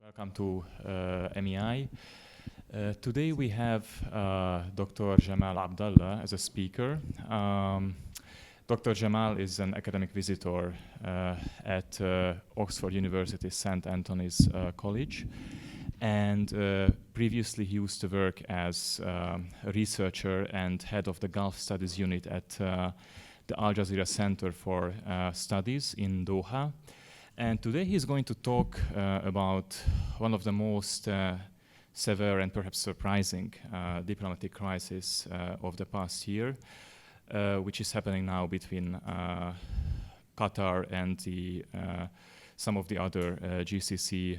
Welcome to MEI. Today we have Dr. Jamal Abdallah as a speaker. Dr. Jamal is an academic visitor at Oxford University St. Anthony's College. And previously he used to work as a researcher and head of the Gulf Studies Unit at the Al Jazeera Center for Studies in Doha. And today he's going to talk about one of the most severe and perhaps surprising diplomatic crises of the past year, which is happening now between Qatar and some of the other GCC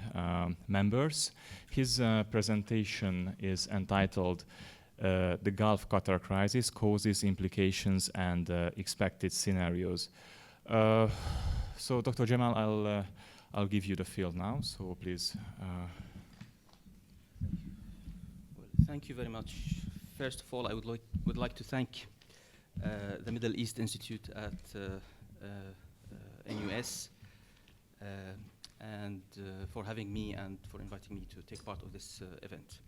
members. His presentation is entitled The Gulf Qatar Crisis, Causes, Implications, and Expected Scenarios. So, Dr. Jamal, I'll give you the field now, so please. Well, thank you very much. First of all, I would like to thank the Middle East Institute at NUS and for having me and for inviting me to take part of this event.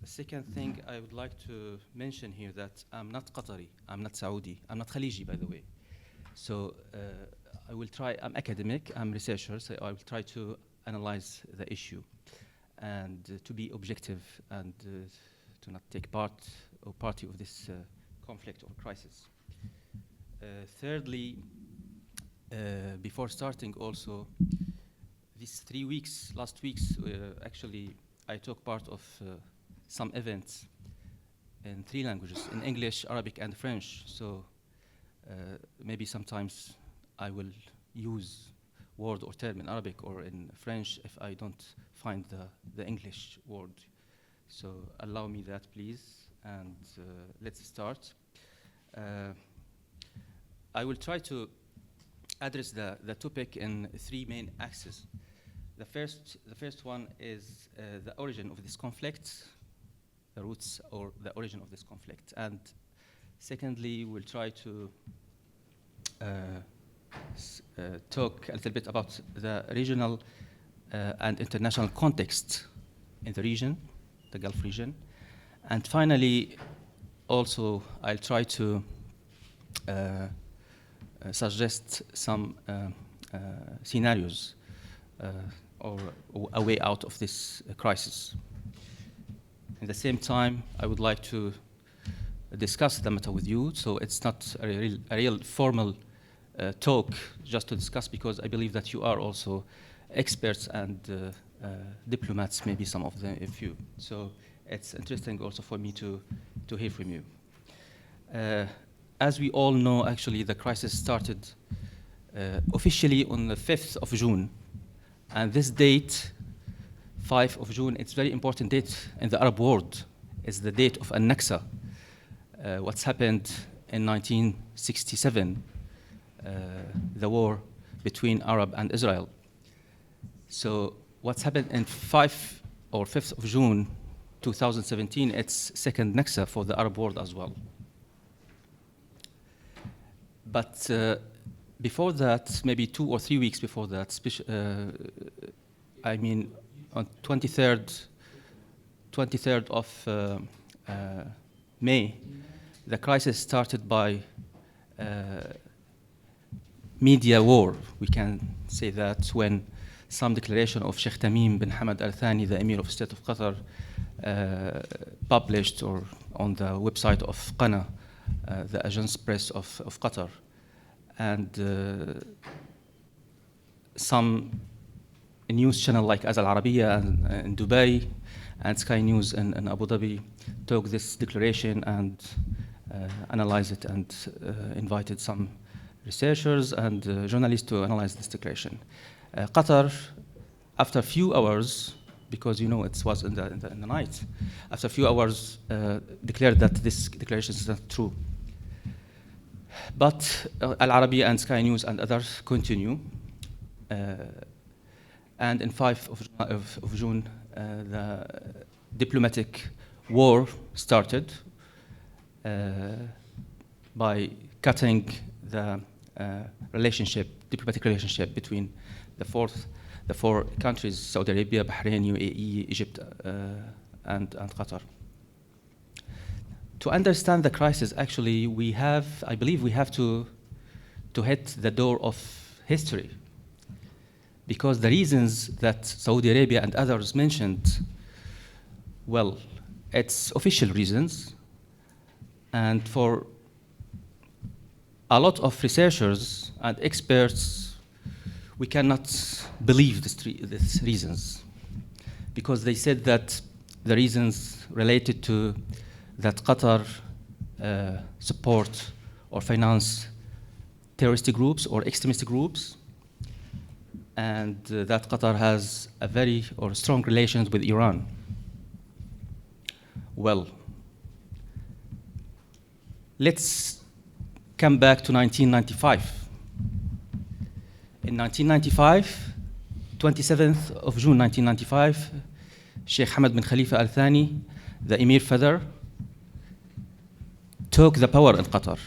The second thing I would like to mention here that I'm not Qatari, I'm not Saudi, I'm not Khaliji, by the way. So I will try, I'm academic, I'm researcher, so I will try to analyze the issue and to be objective and to not take part or party of this conflict or crisis. Thirdly, before starting also, these 3 weeks, last weeks, actually I took part of some events in 3 languages, in English, Arabic, and French. So maybe sometimes I will use word or term in Arabic or in French if I don't find the English word. So allow me that, please, and let's start. I will try to address the topic in 3 main axes. The first one is the origin of this conflict, the roots or the origin of this conflict. And secondly, we'll try to talk a little bit about the regional and international context in the region, the Gulf region. And finally, also, I'll try to suggest some scenarios or a way out of this crisis. At the same time, I would like to discuss the matter with you, so it's not a real formal talk just to discuss, because I believe that you are also experts and diplomats, maybe some of them, if you. So it's interesting also for me to hear from you. As we all know, actually, the crisis started officially on the 5th of June. And this date, 5th of June, it's a very important date in the Arab world. It's the date of An-Naksa, what's happened in 1967, the war between Arab and Israel. So what's happened in 5th or 5th of June 2017, it's second Naksa for the Arab world as well. But before that, maybe 2 or 3 weeks before that, I mean on 23rd of May, the crisis started by media war. We can say that when some declaration of Sheikh Tamim bin Hamad Al Thani, the Emir of State of Qatar, published or on the website of Qana, the Agence Presse of Qatar. And some news channel like Az Al Arabiya in Dubai and Sky News in Abu Dhabi took this declaration and analyzed it and invited some researchers and journalists to analyze this declaration. Qatar, after a few hours, because you know it was in the night, after a few hours declared that this declaration is not true. But Al Arabiya and Sky News and others continue. And in 5th of June, the diplomatic war started by cutting the diplomatic relationship between the fourth the four countries, Saudi Arabia, Bahrain, UAE, Egypt, and Qatar. To understand the crisis, actually, I believe we have to hit the door of history, because the reasons that Saudi Arabia and others mentioned, well, it's official reasons, and for a lot of researchers and experts, we cannot believe these reasons, because they said that the reasons related to that Qatar support or finance terrorist groups or extremist groups, and that Qatar has a very strong relations with Iran. Well, let's come back to 1995. In 1995, 27th of June 1995, Sheikh Hamad bin Khalifa Al Thani, the Emir father, took the power in Qatar.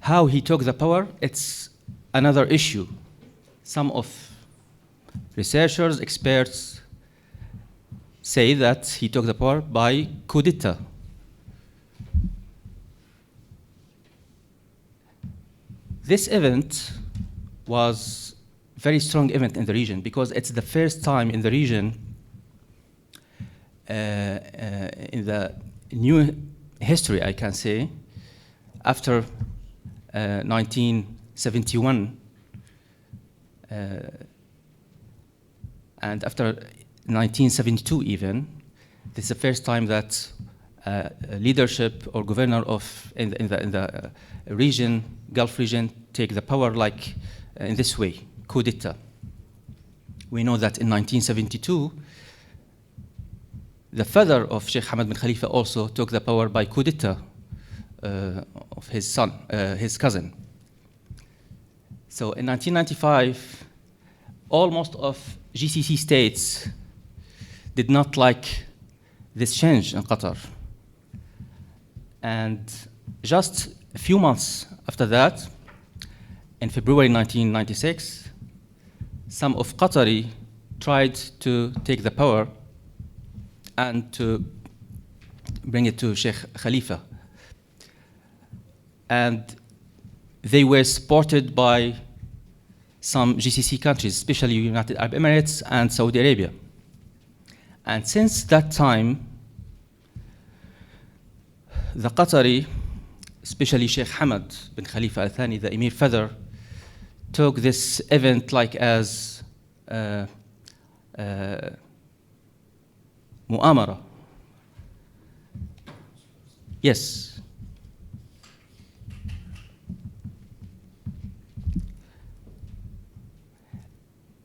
How he took the power, it's another issue. Some of researchers, experts say that he took the power by coup d'etat. This event was a very strong event in the region, because it's the first time in the region, in the new history, I can say, after 1971 and after 1972 even, this is the first time that leadership or governor in the region, Gulf region, take the power like in this way, coup d'etat. We know that in 1972, the father of Sheikh Hamad bin Khalifa also took the power by coup d'etat of his son, his cousin. So in 1995, almost of GCC states did not like this change in Qatar. And just a few months after that, in February 1996, some of Qatari tried to take the power and to bring it to Sheikh Khalifa. And they were supported by some GCC countries, especially United Arab Emirates and Saudi Arabia. And since that time, the Qatari, especially Sheikh Hamad bin Khalifa Al Thani, the Emir father, took this event like as mu'amara. Yes.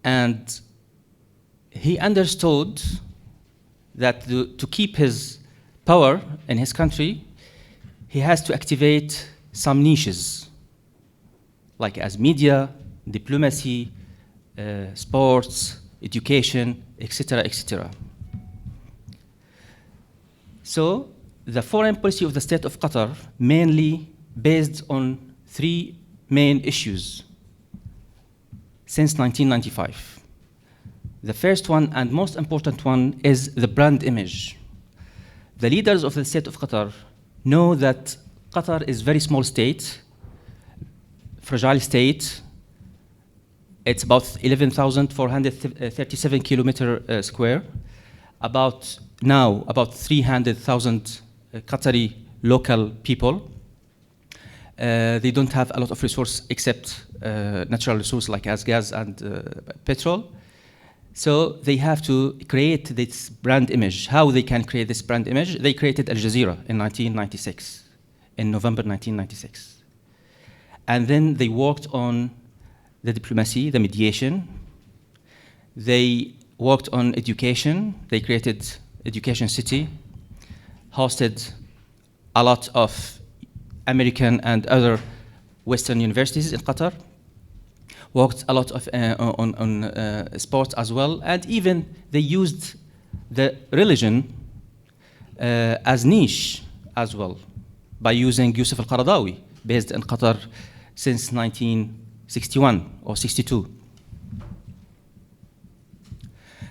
And he understood that to keep his power in his country, he has to activate some niches, like as media, diplomacy, sports, education, etc., etc. So the foreign policy of the state of Qatar mainly based on three main issues since 1995. The first one and most important one is the brand image. The leaders of the state of Qatar know that Qatar is a very small state, fragile state. It's about 11,437 kilometers square. About 300,000 Qatari local people. They don't have a lot of resources except natural resources like as gas and petrol. So they have to create this brand image. How they can create this brand image? They created Al Jazeera in 1996, in November 1996. And then they worked on the diplomacy, the mediation. They worked on education. They created Education City, hosted a lot of American and other Western universities in Qatar, worked a lot of on sports as well, and even they used the religion as niche as well by using Yusuf al-Qaradawi, based in Qatar since 19 1961 or 62.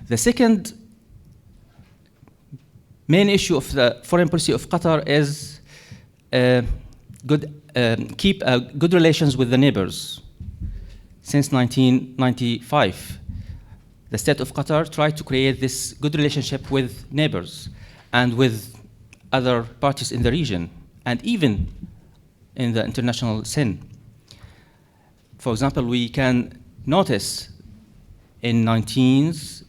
The second main issue of the foreign policy of Qatar is keep good relations with the neighbors. Since 1995, the state of Qatar tried to create this good relationship with neighbors and with other parties in the region, and even in the international scene. For example, we can notice in 19s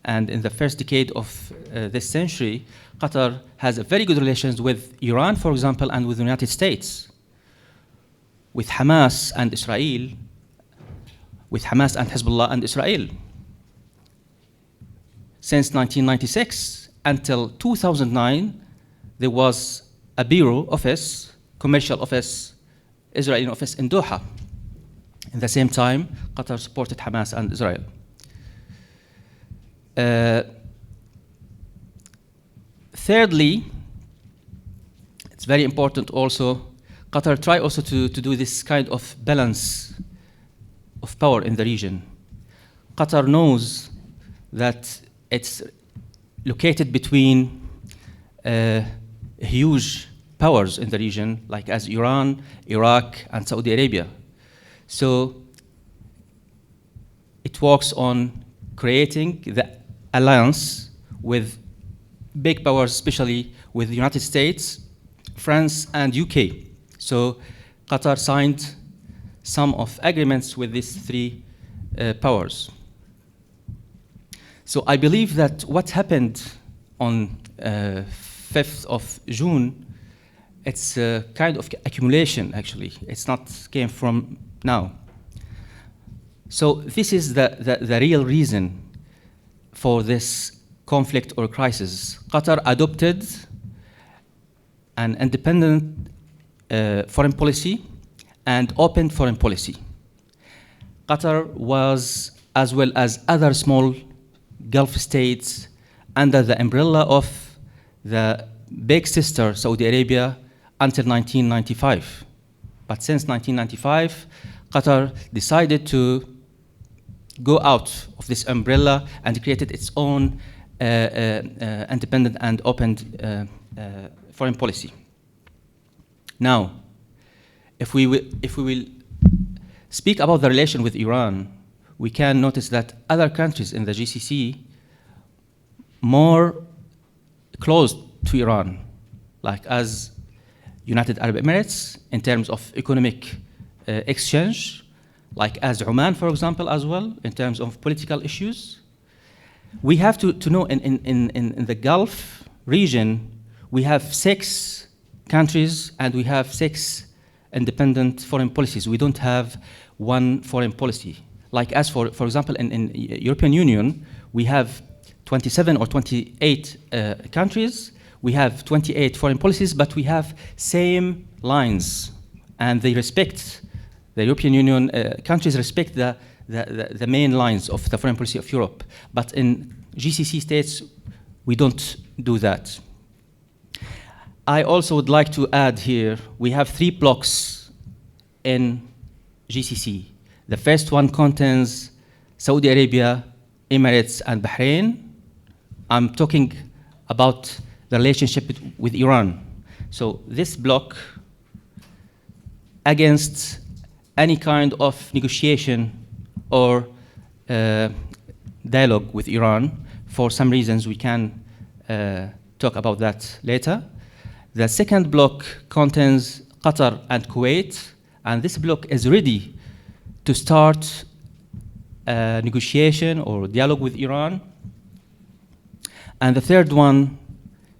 and in the first decade of this century, Qatar has a very good relations with Iran, for example, and with the United States, with Hamas and Israel, with Hamas and Hezbollah and Israel. Since 1996 until 2009, there was a bureau office, commercial office, Israeli office in Doha. In the same time, Qatar supported Hamas and Israel. Thirdly, it's very important also, Qatar tried also to do this kind of balance of power in the region. Qatar knows that it's located between huge powers in the region, like as Iran, Iraq, and Saudi Arabia. So it works on creating the alliance with big powers, especially with the United States, France, and UK. So Qatar signed some of agreements with these three powers. So I believe that what happened on 5th of June, it's a kind of accumulation, actually. It's not came from now. So this is the real reason for this conflict or crisis. Qatar adopted an independent foreign policy and open foreign policy. Qatar was, as well as other small Gulf states, under the umbrella of the big sister Saudi Arabia until 1995. But since 1995, Qatar decided to go out of this umbrella and created its own independent and open foreign policy. Now, if we will speak about the relation with Iran, we can notice that other countries in the GCC more close to Iran, like as United Arab Emirates in terms of economic exchange, like as Oman, for example, as well, in terms of political issues. We have to know in the Gulf region, we have 6 countries and we have 6 independent foreign policies. We don't have one foreign policy. Like as for example, in European Union, we have 27 or 28 countries. We have 28 foreign policies, but we have same lines, and they respect, the European Union countries respect the main lines of the foreign policy of Europe. But in GCC states, we don't do that. I also would like to add here, we have 3 blocks in GCC. The first one contains Saudi Arabia, Emirates, and Bahrain. I'm talking about the relationship with Iran. So this block, against any kind of negotiation or dialogue with Iran, for some reasons we can talk about that later. The second block contains Qatar and Kuwait, and this block is ready to start a negotiation or dialogue with Iran. And the third one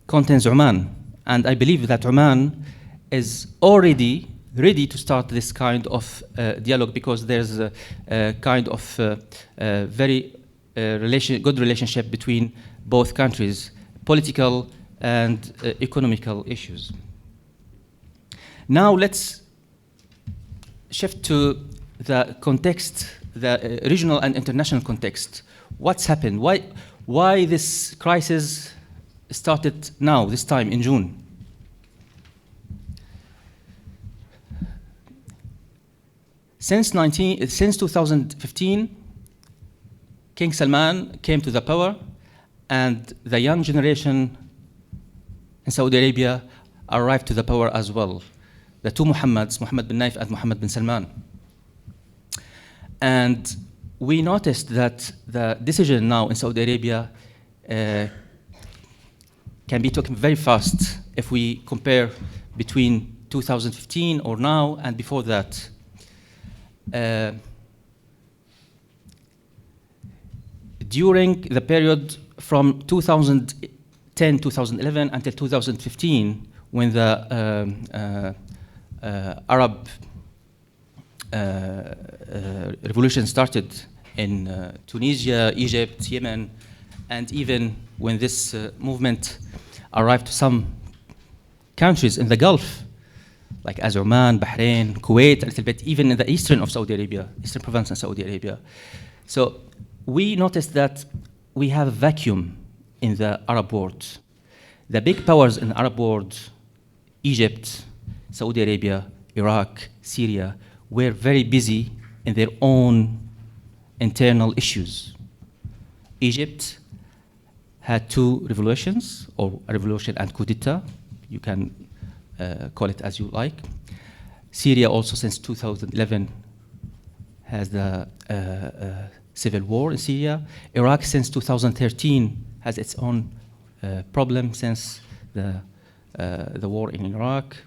contains Oman, and I believe that Oman is already ready to start this kind of dialogue, because there's a kind of very good relationship between both countries, political and economical issues. Now let's shift to the context, the regional and international context. What's happened? Why this crisis started now, this time in June? Since 2015, King Salman came to the power, and the young generation in Saudi Arabia arrived to the power as well. The two Muhammads, Mohammed bin Naif and Mohammed bin Salman. And we noticed that the decision now in Saudi Arabia can be taken very fast if we compare between 2015 or now and before that. During the period from 2010-2011 until 2015, when the Arab revolution started in Tunisia, Egypt, Yemen, and even when this movement arrived to some countries in the Gulf, like Oman, Bahrain, Kuwait, a little bit, even in the eastern of Saudi Arabia, eastern province of Saudi Arabia. So we noticed that we have a vacuum in the Arab world. The big powers in the Arab world, Egypt, Saudi Arabia, Iraq, Syria, were very busy in their own internal issues. Egypt had two revolutions, or a revolution and coup d'etat. You can call it as you like. Syria also since 2011 has the civil war in Syria. Iraq since 2013 has its own problem since the war in Iraq.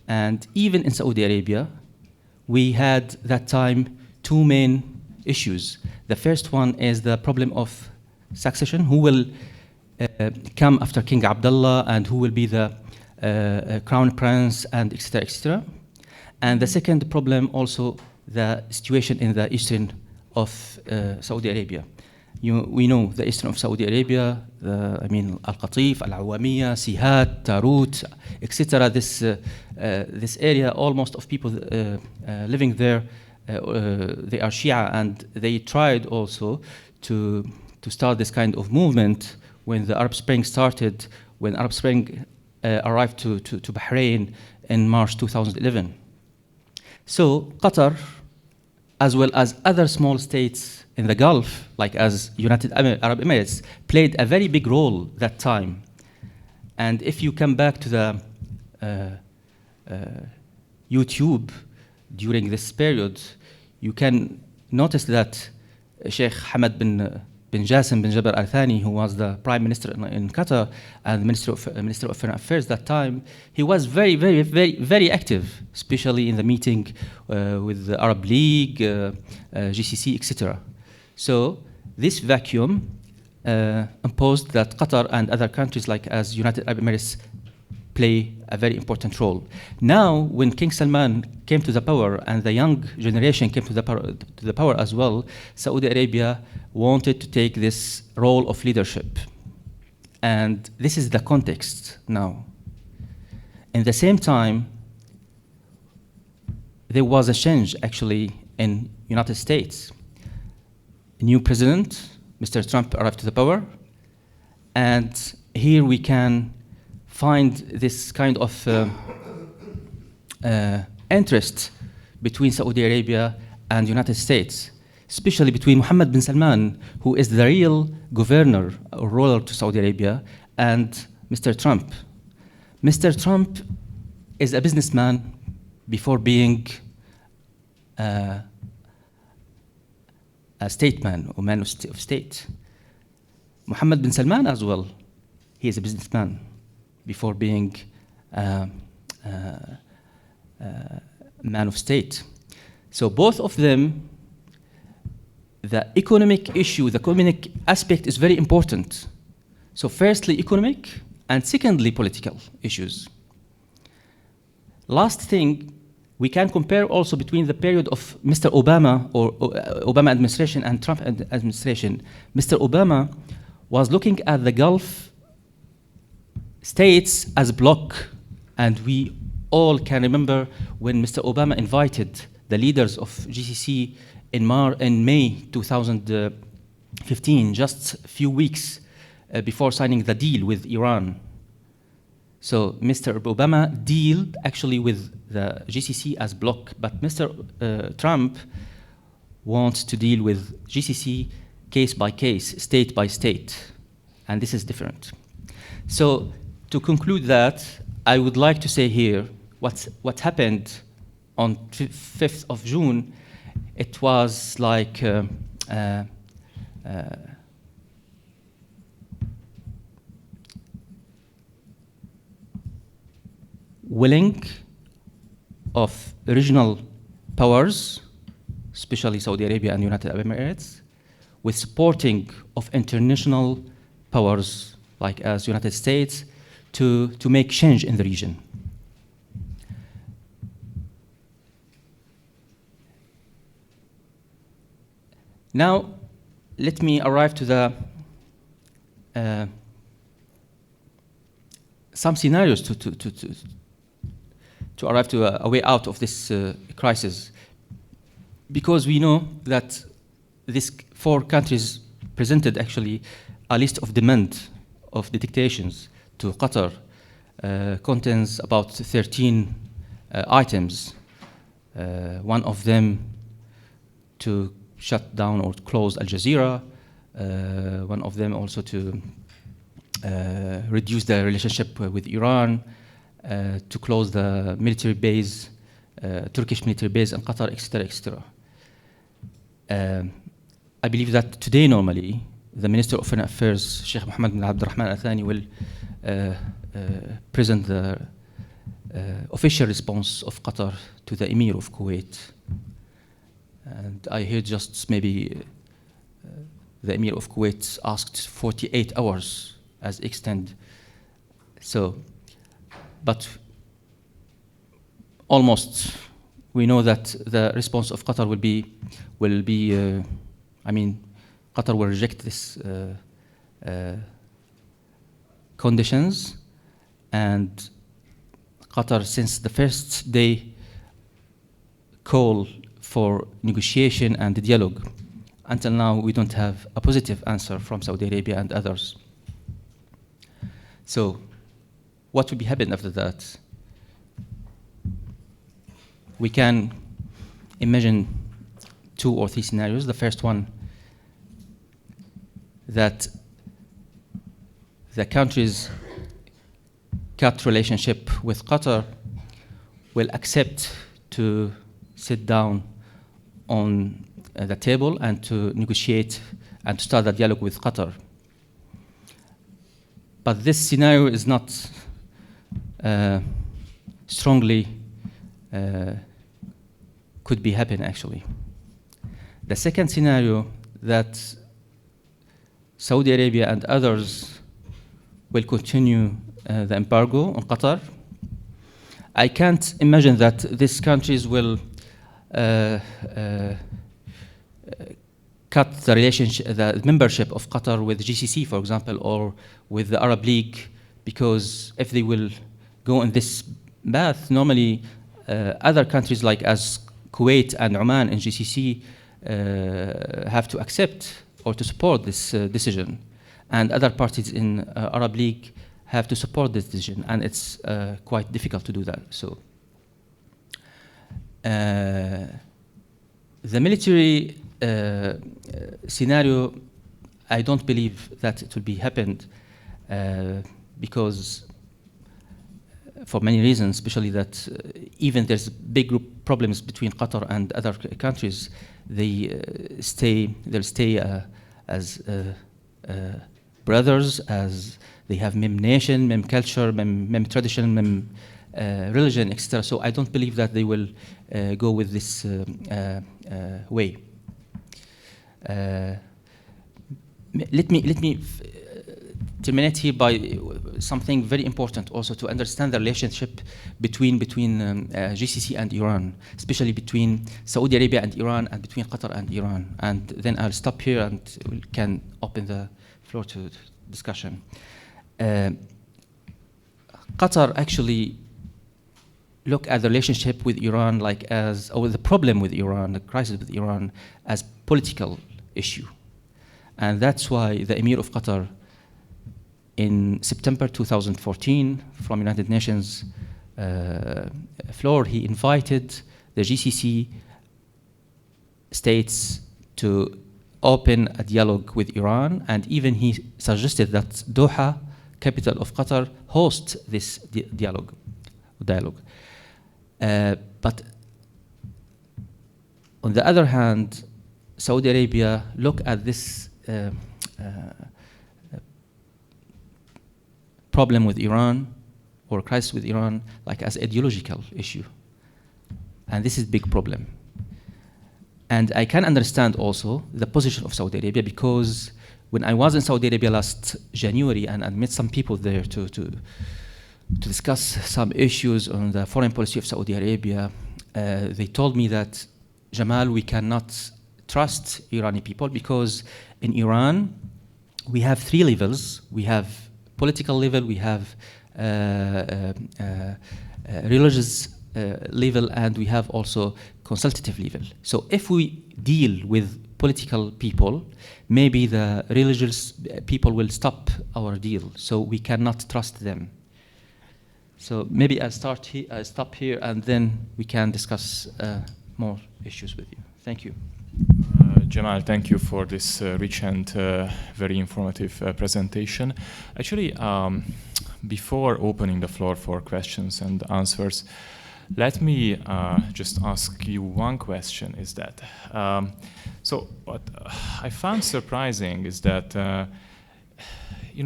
And even in Saudi Arabia, we had that time two main issues. The first one is the problem of succession, who will come after King Abdullah and who will be the crown prince, and etc., etc. And the second problem also the situation in the eastern of Saudi Arabia. We know the eastern of Saudi Arabia, Al-Qatif, Al-Awamiyya, Sihat, Tarut, etc. This area, almost of people living there, they are Shia, and they tried also to start this kind of movement when the Arab Spring started, when Arab Spring arrived to Bahrain in March 2011. So Qatar, as well as other small states in the Gulf, like as United Arab Emirates, played a very big role that time. And if you come back to the YouTube during this period, you can notice that Sheikh Hamad bin Jassim bin Jaber Al Thani, who was the Prime Minister in Qatar and Minister of Foreign Affairs that time, he was very, very, very, very active, especially in the meeting with the Arab League, GCC, etc. So this vacuum imposed that Qatar and other countries like as United Arab Emirates play a very important role. Now, when King Salman came to the power and the young generation came to the power as well, Saudi Arabia wanted to take this role of leadership. And this is the context now. In the same time, there was a change actually in United States. A new president, Mr. Trump, arrived to the power, and here we can find this kind of interest between Saudi Arabia and United States, especially between Mohammed bin Salman, who is the real governor or ruler to Saudi Arabia, and Mr. Trump. Mr. Trump is a businessman before being a statesman or man of state. Mohammed bin Salman as well, he is a businessman before being man of state. So both of them, the economic issue, the economic aspect is very important. So firstly economic, and secondly political issues. Last thing, we can compare also between the period of Mr. Obama or Obama administration and Trump administration. Mr. Obama was looking at the Gulf states as a bloc, and we all can remember when Mr. Obama invited the leaders of GCC in May 2015, just a few weeks before signing the deal with Iran. So Mr. Obama dealt actually with the GCC as bloc, but Mr. Trump wants to deal with GCC case by case, state by state, and this is different. So to conclude that, I would like to say here what happened on 5th of June. It was like willing of regional powers, especially Saudi Arabia and United Arab Emirates, with supporting of international powers like as United States to make change in the region. Now, let me arrive to the some scenarios to arrive to a way out of this crisis, because we know that these 4 countries presented actually a list of demand of the dictations to Qatar, contains about 13 items. One of them to shut down or close Al Jazeera, one of them also to reduce the relationship with Iran, to close the military base, Turkish military base in Qatar, etc., etc. I believe that today, normally, the Minister of Foreign Affairs, Sheikh Mohammed bin Abdurrahman Al Thani, will present the official response of Qatar to the Emir of Kuwait. And I heard just maybe the Emir of Kuwait asked 48 hours as extend. So, but almost we know that the response of Qatar will be I mean, Qatar will reject this conditions, and Qatar, since the first day, call for negotiation and dialogue. Until now, we don't have a positive answer from Saudi Arabia and others. So, what will be happen after that? We can imagine 2 or 3 scenarios. The first one, that the countries cut relationship with Qatar will accept to sit down on the table and to negotiate and to start a dialogue with Qatar. But this scenario is not strongly could be happen actually. The second scenario, that Saudi Arabia and others will continue the embargo on Qatar. I can't imagine that these countries will cut the relationship, the membership of Qatar with GCC, for example, or with the Arab League, because if they will go in this path, normally other countries like as Kuwait and Oman and GCC have to accept or to support this decision, and other parties in Arab League have to support this decision, and it's quite difficult to do that. So the military scenario, I don't believe that it will be happened because for many reasons, especially that even there's big group problems between Qatar and other countries, they'll stay as brothers, as they have mem nation, mem culture, mem tradition, mem religion, etc. So I don't believe that they will go with this way. Let me terminate here by something very important also, to understand the relationship between GCC and Iran, especially between Saudi Arabia and Iran, and between Qatar and Iran. And then I'll stop here and we can open the floor to discussion. Qatar actually look at the relationship with Iran like as, or the problem with Iran, the crisis with Iran, as political issue. And that's why the Emir of Qatar in September 2014, from United Nations floor, he invited the GCC states to open a dialogue with Iran, and even he suggested that Doha, capital of Qatar, host this dialogue. But on the other hand, Saudi Arabia look at this problem with Iran or crisis with Iran like as ideological issue. And this is a big problem. And I can understand also the position of Saudi Arabia, because when I was in Saudi Arabia last January and I met some people there to discuss some issues on the foreign policy of Saudi Arabia, they told me that, Jamal, we cannot trust Iranian people because in Iran we have three levels. We have political level, we have religious level, and we have also consultative level. So if we deal with political people, maybe the religious people will stop our deal, so we cannot trust them. So maybe I'll stop here, and then we can discuss more issues with you. Thank you. Jamal, thank you for this rich and very informative presentation. Actually, before opening the floor for questions and answers, let me just ask you one question, is that, so what I found surprising is that,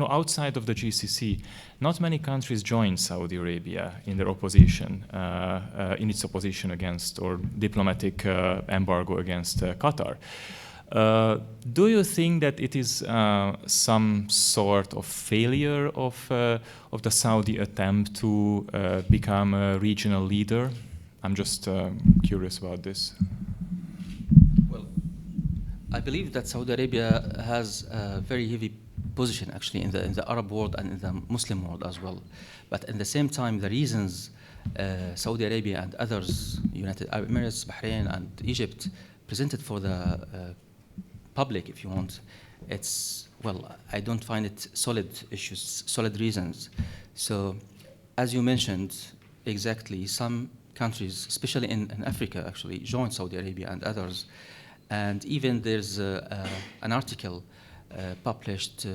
outside of the GCC, not many countries joined Saudi Arabia in their opposition, in its opposition against, or diplomatic embargo against Qatar. Do you think that it is some sort of failure of the Saudi attempt to become a regional leader? I'm just curious about this. Well, I believe that Saudi Arabia has a very heavy position actually in the Arab world and in the Muslim world as well. But at the same time, the reasons Saudi Arabia and others, United Arab Emirates, Bahrain, and Egypt presented for the public, if you want, it's, well, I don't find it solid issues, solid reasons. So, as you mentioned, exactly, some countries, especially in Africa, actually joined Saudi Arabia and others. And even there's an article published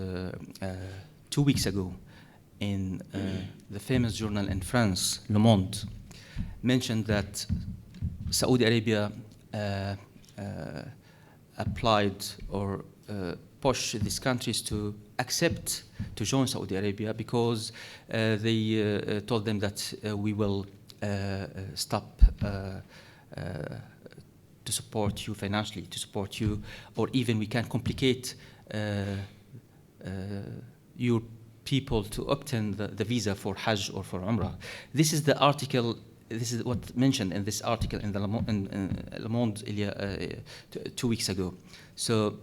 2 weeks ago in the famous journal in France, Le Monde, mentioned that Saudi Arabia applied or pushed these countries to accept to join Saudi Arabia because they told them that we will stop to support you financially, to support you, or even we can complicate your people to obtain the visa for Hajj or for Umrah. This is the article, this is what mentioned in this article in the Le Monde 2 weeks ago. So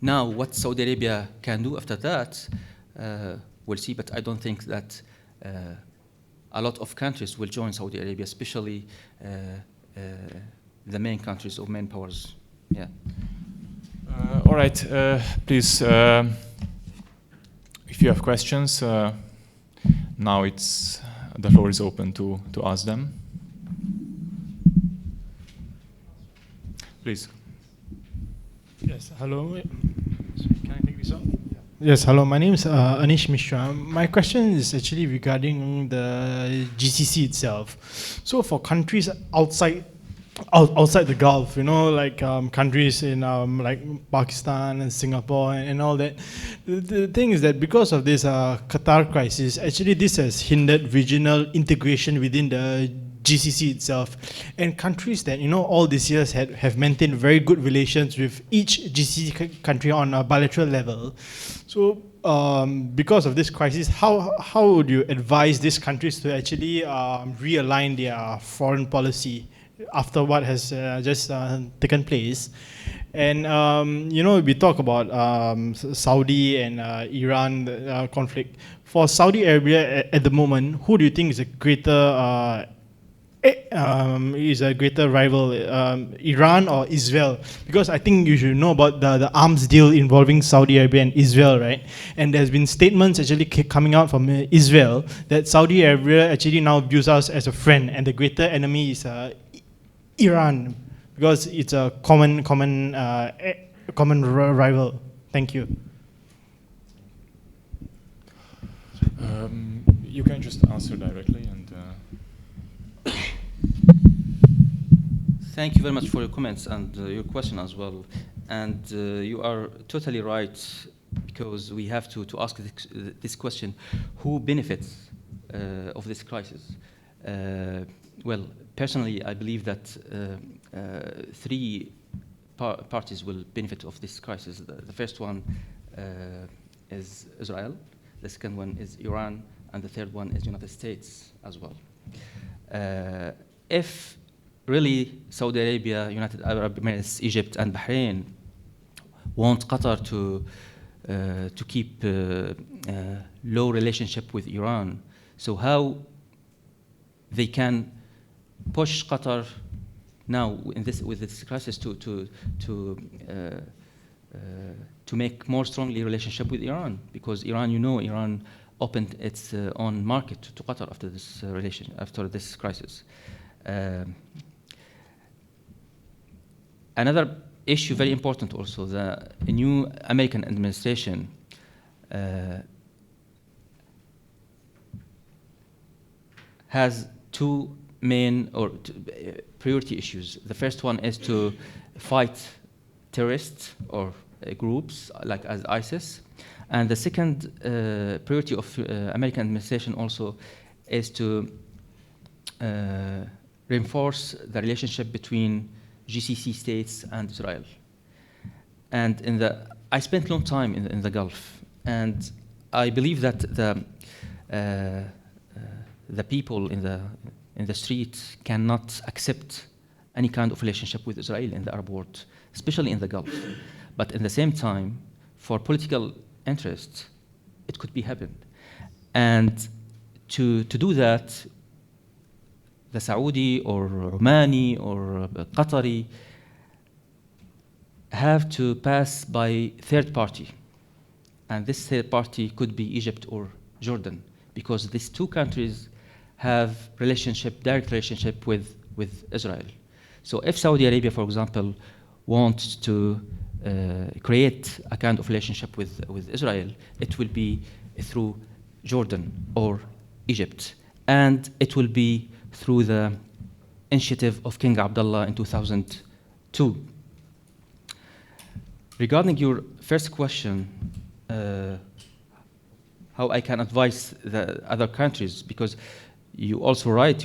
now what Saudi Arabia can do after that, we'll see, but I don't think that a lot of countries will join Saudi Arabia, especially the main countries or main powers. Yeah. All right, please, if you have questions, now the floor is open to ask them. Please. Yes, hello. Can I take this on? Yes, hello. My name is Anish Mishra. My question is actually regarding the GCC itself. So for countries outside the Gulf, like countries in like Pakistan and Singapore and all that. The thing is that because of this Qatar crisis, actually this has hindered regional integration within the GCC itself. And countries that, all these years have maintained very good relations with each GCC country on a bilateral level. So because of this crisis, how would you advise these countries to actually realign their foreign policy after what has just taken place? And we talk about Saudi and Iran conflict. For Saudi Arabia at the moment, who do you think is a greater is a greater rival, Iran or Israel? Because I think you should know about the arms deal involving Saudi Arabia and Israel, right? And there's been statements actually coming out from Israel that Saudi Arabia actually now views us as a friend, and the greater enemy is Iran, because it's a common rival. Thank you. You can just answer directly and. Thank you very much for your comments and your question as well. And you are totally right, because we have to ask this question: who benefits of this crisis? Well, personally, I believe that three parties will benefit of this crisis. The first one is Israel, the second one is Iran, and the third one is United States as well. If really Saudi Arabia, United Arab Emirates, Egypt, and Bahrain want Qatar to keep low relationship with Iran, so how they can push Qatar now with this crisis to make more strongly relationship with Iran, because Iran, Iran opened its own market to Qatar after this crisis. Another issue, very important also, the new American administration has two main priority issues. The first one is to fight terrorists or groups like as ISIS. And the second priority of American administration also is to reinforce the relationship between GCC states and Israel. And I spent a long time in the Gulf, and I believe that the people in the street cannot accept any kind of relationship with Israel in the Arab world, especially in the Gulf. But at the same time, for political interest, it could be happened. And to do that, the Saudi or Omani or Qatari have to pass by third party. And this third party could be Egypt or Jordan, because these two countries have direct relationship with Israel. So if Saudi Arabia, for example, wants to create a kind of relationship with Israel, it will be through Jordan or Egypt. And it will be through the initiative of King Abdullah in 2002. Regarding your first question, how I can advise the other countries, because you also write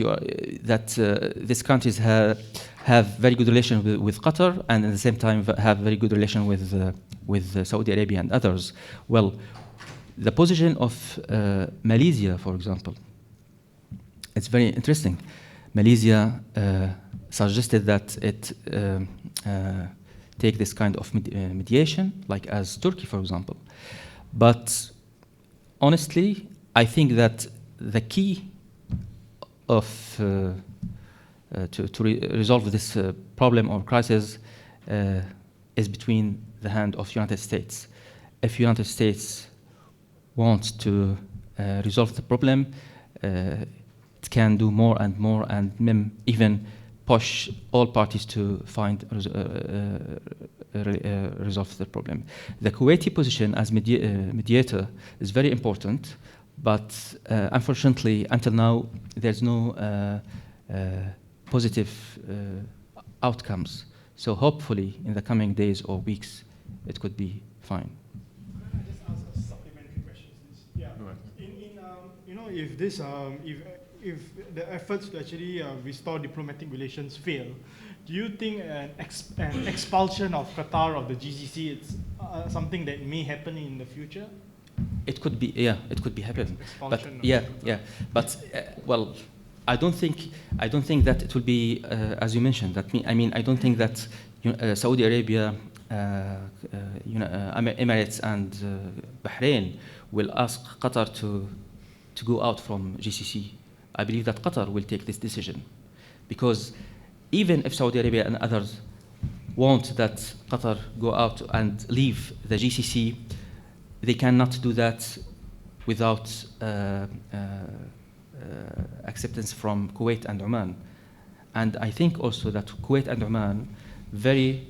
that these countries have very good relation with Qatar, and at the same time have very good relation with Saudi Arabia and others. Well, the position of Malaysia, for example, it's very interesting. Malaysia suggested that it take this kind of mediation, like as Turkey, for example. But honestly, I think that the key of to resolve this problem or crisis is between the hand of United States. If United States wants to resolve the problem, it can do more and more, and even push all parties to find resolve the problem. The Kuwaiti position as mediator is very important, but unfortunately, until now, there's no positive outcomes. So hopefully, in the coming days or weeks, it could be fine. Can I just ask a supplementary question? Yeah. If this, if the efforts to actually restore diplomatic relations fail, do you think an expulsion of Qatar of the GCC is something that may happen in the future? It could be, yeah, it could be happening. But yeah, but well, I don't think that it will be as you mentioned. I don't think that Saudi Arabia, Emirates, and Bahrain will ask Qatar to go out from GCC. I believe that Qatar will take this decision, because even if Saudi Arabia and others want that Qatar go out and leave the GCC, they cannot do that without acceptance from Kuwait and Oman. And I think also that Kuwait and Oman very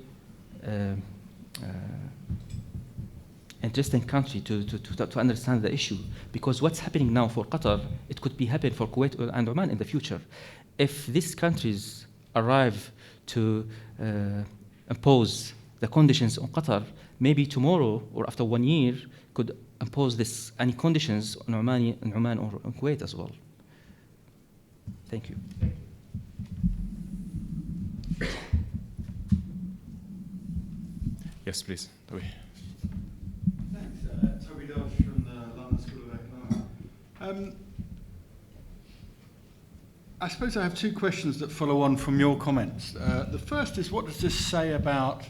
interesting country to understand the issue, because what's happening now for Qatar, it could be happening for Kuwait and Oman in the future. If these countries arrive to impose the conditions on Qatar, maybe tomorrow or after 1 year could impose any conditions on Oman or on Kuwait as well. Thank you. Yes, please, Toby. Thanks. Toby Dodge from the London School of Economics. I suppose I have two questions that follow on from your comments. The first is, what does this say about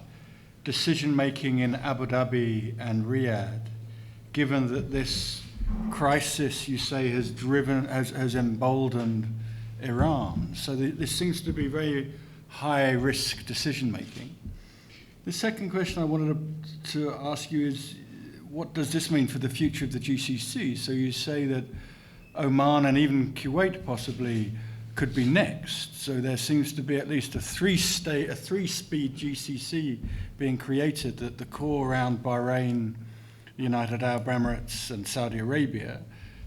decision-making in Abu Dhabi and Riyadh, given that this crisis, you say, has emboldened Iran? So this seems to be very high-risk decision-making. The second question I wanted to ask you is, what does this mean for the future of the GCC? So you say that Oman and even Kuwait possibly could be next. So there seems to be at least a three-speed GCC being created at the core around Bahrain, United Arab Emirates and Saudi Arabia,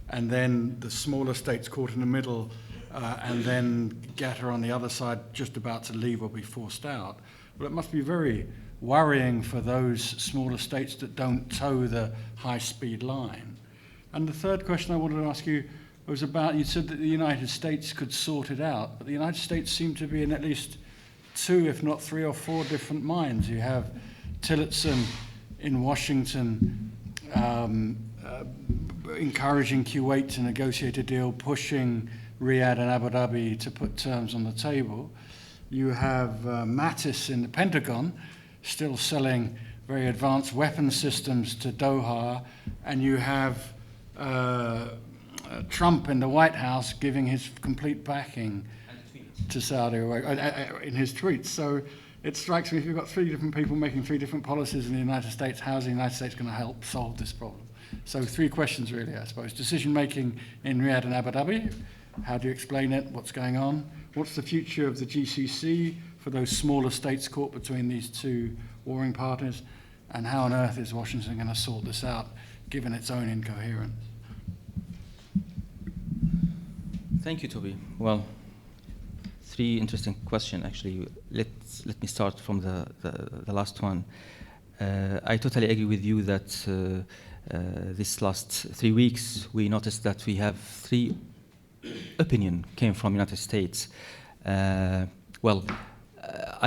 and then the smaller states caught in the middle, and then Qatar on the other side just about to leave or be forced out. Well, it must be very worrying for those smaller states that don't toe the high-speed line. And the third question I wanted to ask you was about, you said that the United States could sort it out, but the United States seem to be in at least 2, if not 3 or 4 different minds. You have Tillotson in Washington encouraging Kuwait to negotiate a deal, pushing Riyadh and Abu Dhabi to put terms on the table. You have Mattis in the Pentagon still selling very advanced weapon systems to Doha, and you have Trump in the White House giving his complete backing to Saudi Arabia in his tweets. So it strikes me, if you've got 3 different people making 3 different policies in the United States, how is the United States going to help solve this problem? So 3 questions really, I suppose. Decision-making in Riyadh and Abu Dhabi, how do you explain it? What's going on? What's the future of the GCC for those smaller states caught between these 2 warring partners? And how on earth is Washington going to sort this out, given its own incoherence? Thank you, Toby. Well, 3 interesting questions, actually. Let me start from the last one. I totally agree with you that this last 3 weeks, we noticed that we have 3 opinion came from United States. I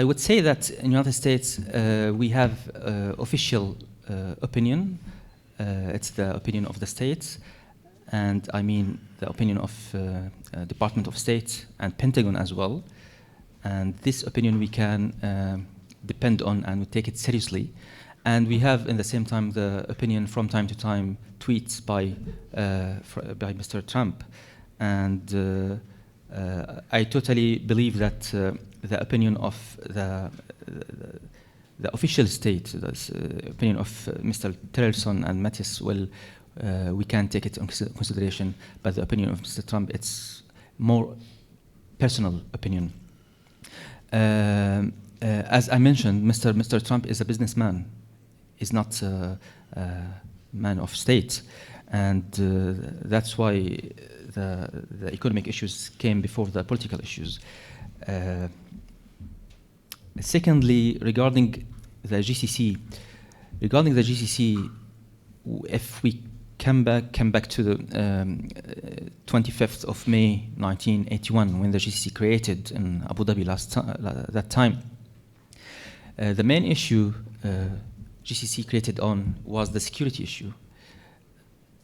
would say that in United States, we have official opinion. It's the opinion of the states. And I mean the opinion of Department of State and Pentagon as well. And this opinion we can depend on and we take it seriously. And we have, in the same time, the opinion from time to time tweets by Mr. Trump. And I totally believe that the opinion of the official state, the opinion of Mr. Tillerson and Mattis, we can take it into consideration, but the opinion of Mr. Trump, it's more personal opinion. As I mentioned, Mr. Trump is a businessman. He's not a man of state. And that's why the economic issues came before the political issues. Secondly, regarding the GCC, if we come back to the 25th of May 1981, when the GCC created in Abu Dhabi that time. The main issue GCC created on was the security issue.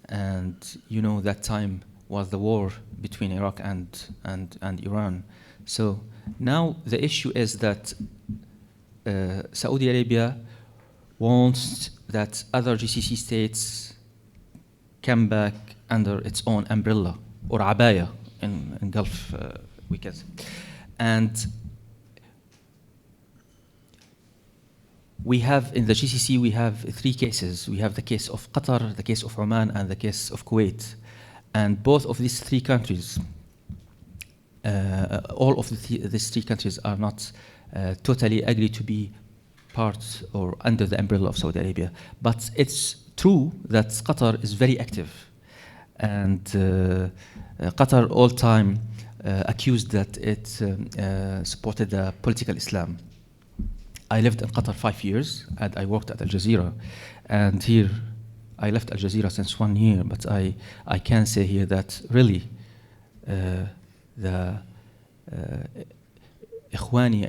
And you know that time was the war between Iraq and Iran. So now the issue is that Saudi Arabia wants that other GCC states come back under its own umbrella, or abaya in Gulf, we can say. And we have, in the GCC, we have three cases. We have the case of Qatar, the case of Oman, and the case of Kuwait. And both of these three countries, all of these three countries are not totally agree to be part or under the umbrella of Saudi Arabia. But it's true that Qatar is very active. And Qatar all time accused that it supported the political Islam. I lived in Qatar 5 years, and I worked at Al Jazeera. And here, I left Al Jazeera since 1 year, but I can say here that really the Ikhwani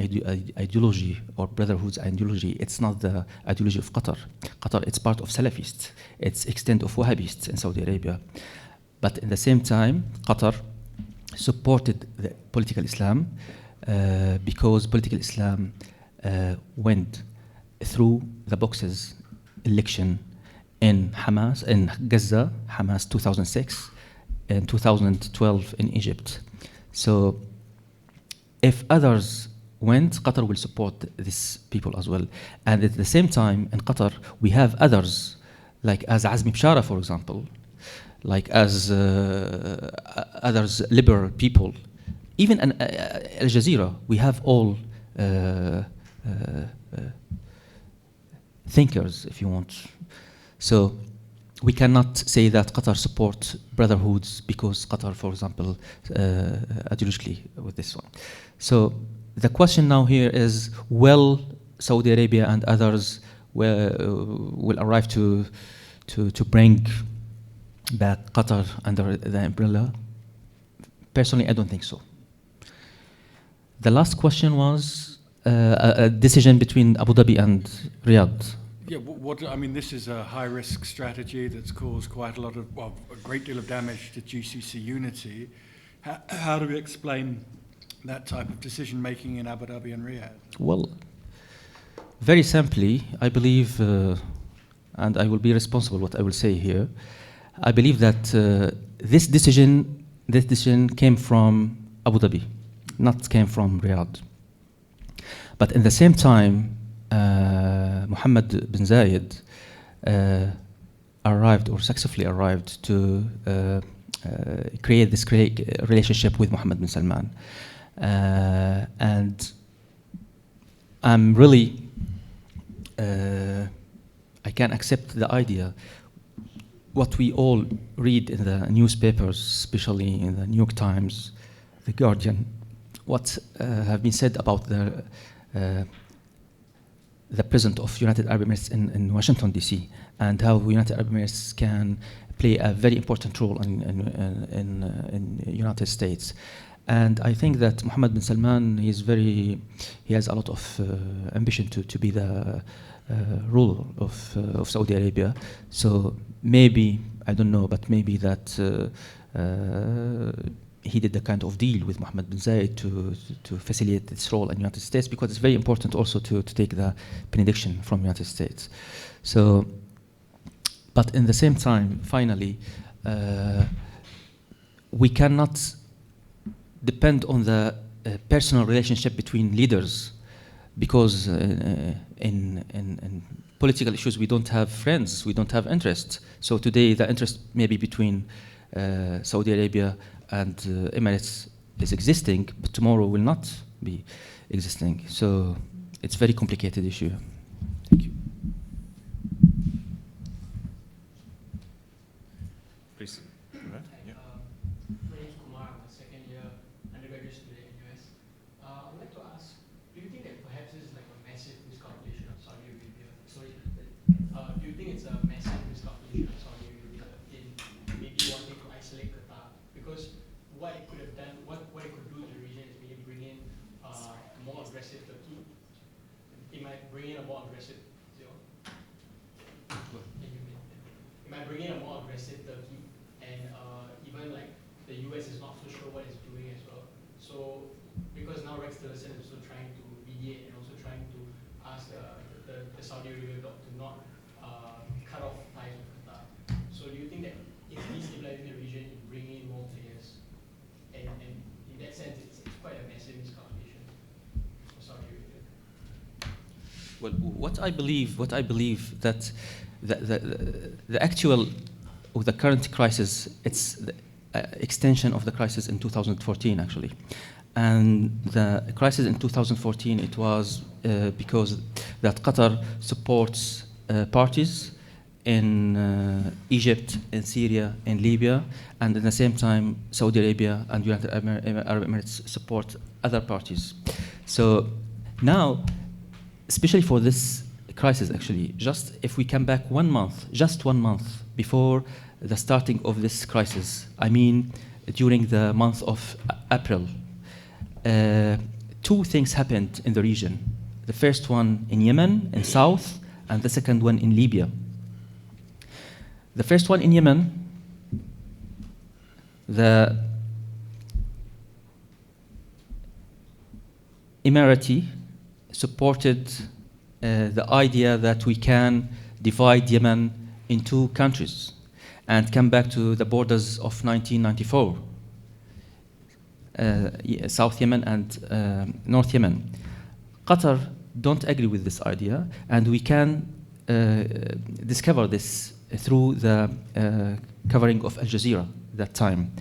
ideology or Brotherhood's ideology, it's not the ideology of Qatar. Qatar, it's part of Salafists. It's extent of Wahhabists in Saudi Arabia. But in the same time, Qatar supported the political Islam because political Islam went through the boxes election in Hamas, in Gaza, Hamas 2006, and 2012 in Egypt. So if others went, Qatar will support these people as well. And at the same time, in Qatar, we have others, like as Azmi Bshara, for example, like as others liberal people. Even in Al Jazeera, we have all thinkers, if you want. So we cannot say that Qatar supports brotherhoods because Qatar, for example, ideologically with this one. So the question now here is, will Saudi Arabia and others will arrive to bring back Qatar under the umbrella? Personally, I don't think so. The last question was a decision between Abu Dhabi and Riyadh. Yeah, I mean, this is a high-risk strategy that's caused quite a great deal of damage to GCC unity. How do we explain that type of decision-making in Abu Dhabi and Riyadh? Well, very simply, I believe, and I will be responsible what I will say here, I believe that this decision came from Abu Dhabi, not came from Riyadh. But in the same time, Mohammed bin Zayed arrived or successfully arrived to create this relationship with Mohammed bin Salman. And I'm really, I can accept the idea. What we all read in the newspapers, especially in the New York Times, The Guardian, what have been said about the President of United Arab Emirates in Washington, D.C., and how United Arab Emirates can play a very important role in United States. And I think that Mohammed bin Salman, he has a lot of ambition to be the ruler of Saudi Arabia. So maybe, I don't know, but maybe that he did a kind of deal with Mohammed bin Zayed to facilitate its role in the United States, because it's very important also to take the benediction from the United States. So, but in the same time, finally, we cannot depend on the personal relationship between leaders, because in political issues we don't have friends, we don't have interest. So today the interest maybe between Saudi Arabia and Emirates is existing, but tomorrow will not be existing. So it's a very complicated issue. Thank you. Please. Go ahead. Yeah. My name is Kumar. I'm a second-year undergraduate student in US. I'd like to ask, do you think that perhaps this is like a massive miscalculation of Saudi Arabia? Do you think it's a massive miscalculation of Saudi Arabia in maybe wanting to isolate Qatar? Because what it could have done, what it could do to the region is maybe bring in a more aggressive Turkey. It might bring in a more aggressive, it might bring in a more aggressive Turkey, and even like the US is not so sure what it's doing as well. So because now Rex Tillerson is also trying to mediate and also trying to ask the Saudi Arabia to not cut off ties with Qatar. So do you think that it's destabilizing the region, bringing in more players, and in that sense it's quite a massive miscalculation? Well, what I believe that the actual or the current crisis, it's the extension of the crisis in 2014 actually, and the crisis in 2014 it was because that Qatar supports parties in Egypt, in Syria, in Libya, and at the same time Saudi Arabia and United Arab Emirates support other parties. So now, especially for this crisis actually, just if we come back 1 month, just 1 month before the starting of this crisis, I mean during the month of April, 2 things happened in the region. The first one in Yemen, in south, and the second one in Libya. The first one in Yemen, the Emirati supported the idea that we can divide Yemen in 2 countries and come back to the borders of 1994, South Yemen and North Yemen. Qatar don't agree with this idea, and we can discover this through the covering of Al Jazeera that time.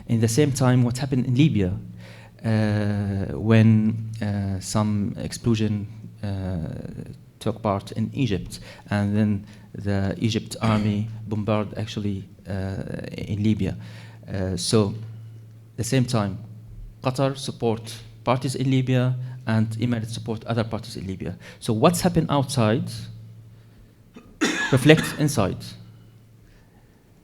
In the same time, what happened in Libya when some explosion took part in Egypt, and then the Egypt army bombarded actually in Libya. So, the same time, Qatar support parties in Libya, and Emirates support other parties in Libya. So what's happened outside reflects inside.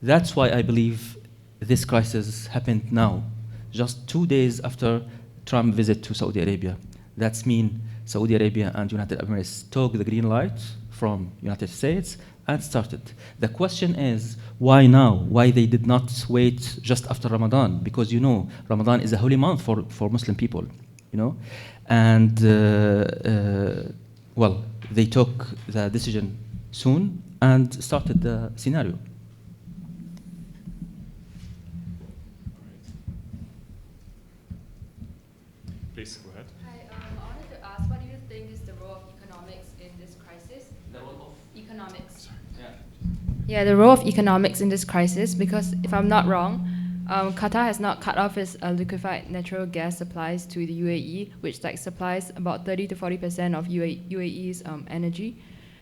That's why I believe this crisis happened now, just 2 days after Trump's visit to Saudi Arabia. That's mean Saudi Arabia and United Arab Emirates took the green light from United States and started. The question is, why now? Why they did not wait just after Ramadan? Because you know, Ramadan is a holy month for Muslim people, you know? And well, they took the decision soon and started the scenario. Please go ahead. Hi, I wanted to ask, what do you think is the role of economics in this crisis? The role of Economics. yeah. Yeah, the role of economics in this crisis, because if I'm not wrong, Qatar has not cut off its liquefied natural gas supplies to the UAE, which like supplies about 30 to 40% of UAE's energy.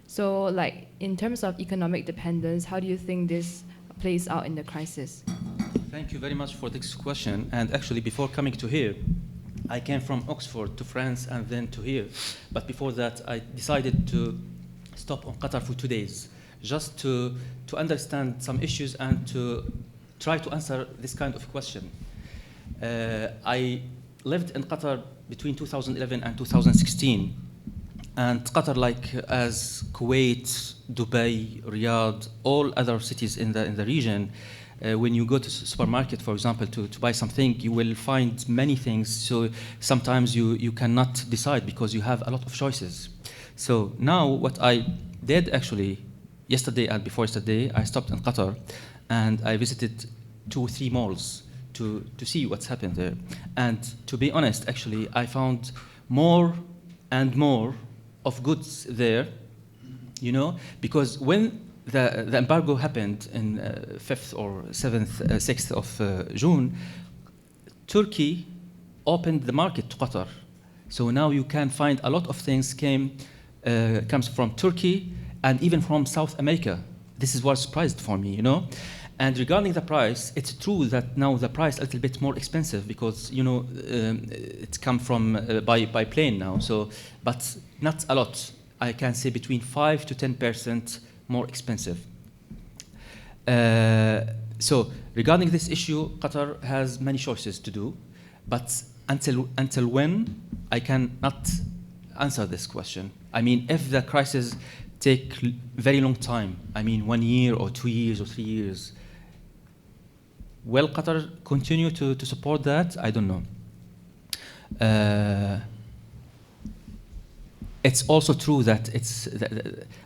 So like in terms of economic dependence, how do you think this plays out in the crisis? Thank you very much for this question. And actually, before coming to here, I came from Oxford to France and then to here. But before that, I decided to stop on Qatar for 2 days, just to understand some issues and to try to answer this kind of question. I lived in Qatar between 2011 and 2016. And Qatar, like as Kuwait, Dubai, Riyadh, all other cities in the region, when you go to supermarket, for example, to buy something, you will find many things. So sometimes you cannot decide because you have a lot of choices. So now what I did actually, yesterday and before yesterday, I stopped in Qatar and I visited 2 or 3 malls to see what's happened there. And to be honest, actually, I found more and more of goods there, you know, because when the embargo happened in 5th or 7th, 6th of June, Turkey opened the market to Qatar. So now you can find a lot of things comes from Turkey and even from South America. This is what surprised for me, you know. And regarding the price, it's true that now the price is a little bit more expensive because, you know, it's come from by plane now. So, but not a lot. I can say between 5 to 10% more expensive. So regarding this issue, Qatar has many choices to do, but until when, I cannot answer this question. I mean, if the crisis take very long time, I mean 1 year or 2 years or 3 years, will Qatar continue to support that? I don't know. It's also true that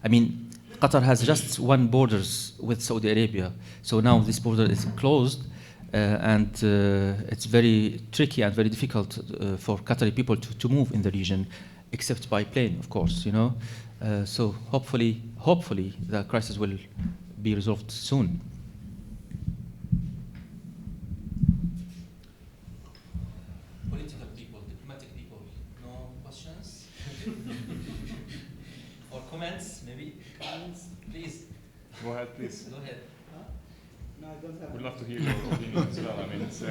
I mean, Qatar has just 1 borders with Saudi Arabia. So now this border is closed, and it's very tricky and very difficult for Qatari people to move in the region, except by plane, of course, you know. So hopefully the crisis will be resolved soon. Political people, diplomatic people, no questions? Or comments, maybe? Comments, please. Go ahead, please. Go ahead. No, I don't have. We'd love to hear your opinion as well. I mean, it's,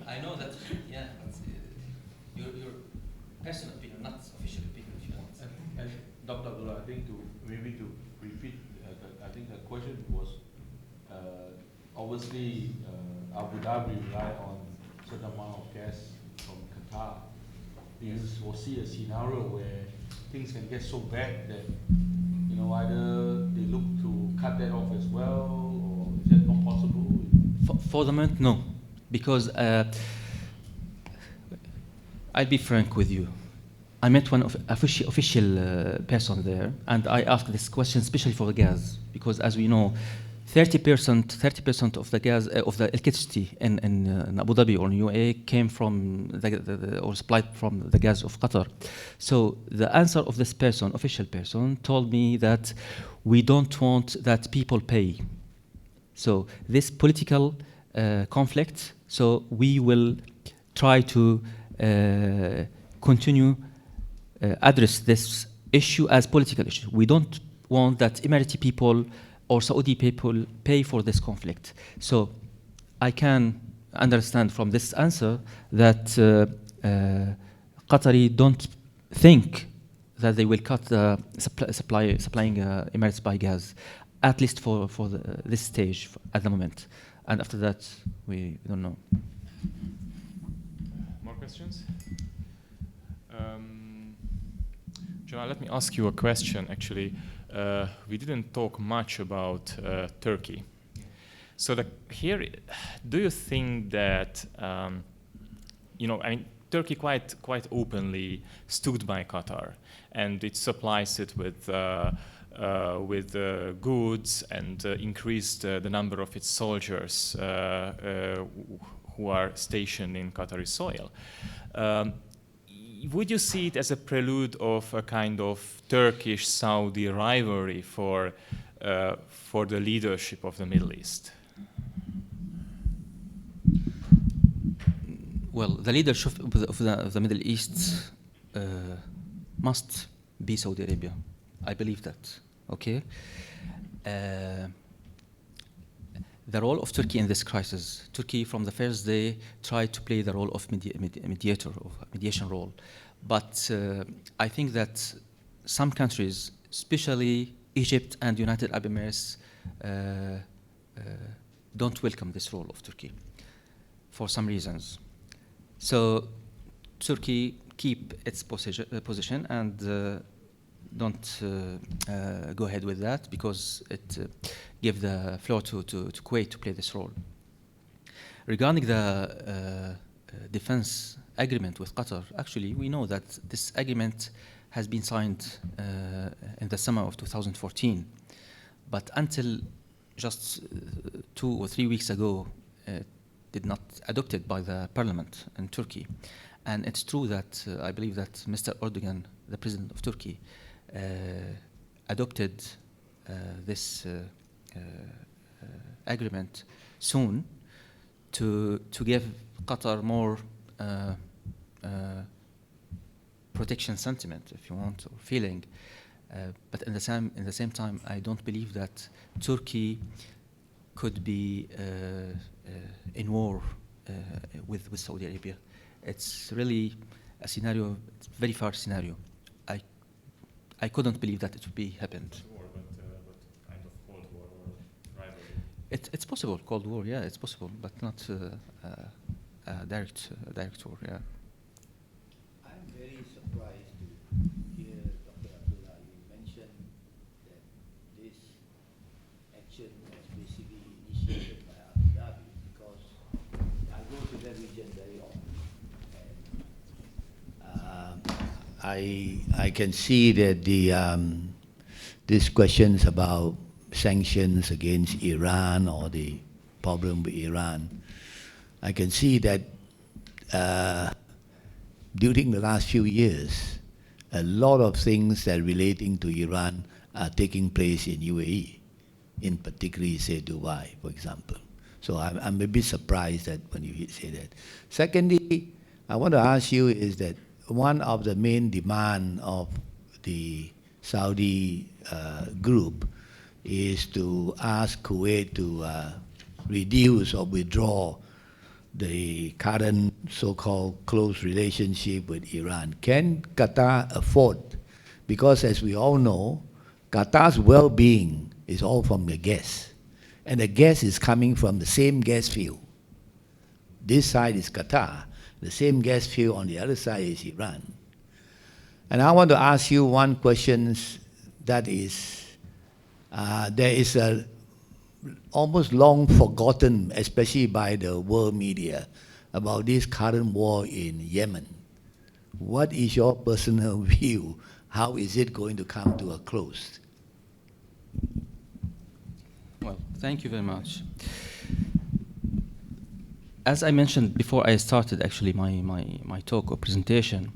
I know that, yeah, but your personal opinion, not official opinion, if you want. And Dr. Abdullah, I think to repeat, I think the question was obviously Abu Dhabi rely on certain amount of gas from Qatar. Do you foresee a scenario where things can get so bad that either they look to cut that off as well, or is that not possible? For the moment, no, because I'll be frank with you. I met one official person there, and I asked this question especially for the gas, because as we know, 30% of the gas of the electricity in Abu Dhabi or in UAE came from or supplied from the gas of Qatar. So the answer of this person, official person, told me that we don't want that people pay. So this political conflict. So we will try to continue address this issue as political issue. We don't want that Emirati people or Saudi people pay for this conflict. So I can understand from this answer that Qatari don't think that they will cut the supplying Emirates by gas, at least for this stage at the moment. And after that, we don't know. more questions? Jamal, let me ask you a question, actually. We didn't talk much about Turkey. So here, do you think that, Turkey quite openly stood by Qatar, and it supplies it with goods and increased the number of its soldiers who are stationed in Qatari soil. Would you see it as a prelude of a kind of Turkish-Saudi rivalry for the leadership of the Middle East? Well, the leadership of the Middle East must be Saudi Arabia. I believe that. Okay. The role of Turkey in this crisis, Turkey from the first day tried to play the role of mediation role. But I think that some countries, especially Egypt and United Arab Emirates, don't welcome this role of Turkey for some reasons. So Turkey keep its position and don't go ahead with that because it give the floor to Kuwait to play this role. Regarding the defense agreement with Qatar, actually we know that this agreement has been signed in the summer of 2014, but until just 2 or 3 weeks ago, did not adopted by the parliament in Turkey. And it's true that I believe that Mr. Erdogan, the president of Turkey, adopted this agreement soon to give Qatar more protection sentiment, if you want, or feeling. But in the same time, I don't believe that Turkey could be in war with Saudi Arabia. It's really a scenario, it's a very far scenario. I couldn't believe that it would be happened. War, but kind of Cold War or rivalry. It's possible, Cold War, yeah, it's possible, but not a direct war, yeah. I'm very surprised to hear Dr. Abdullah. You mentioned that this action was basically initiated by Abu Dhabi because I go to that region very often. And, I can see that these questions about sanctions against Iran or the problem with Iran, I can see that during the last few years, a lot of things that relating to Iran are taking place in UAE, in particularly, say, Dubai, for example. So I'm a bit surprised that when you say that. Secondly, I want to ask you is that one of the main demand of the Saudi group is to ask Kuwait to reduce or withdraw the current so-called close relationship with Iran. Can Qatar afford? Because as we all know, Qatar's well-being is all from the gas. And the gas is coming from the same gas field. This side is Qatar. The same gas field on the other side is Iran. And I want to ask you one question that is, there is a almost long forgotten, especially by the world media, about this current war in Yemen. What is your personal view? How is it going to come to a close? Well, thank you very much. As I mentioned before I started actually my talk or presentation,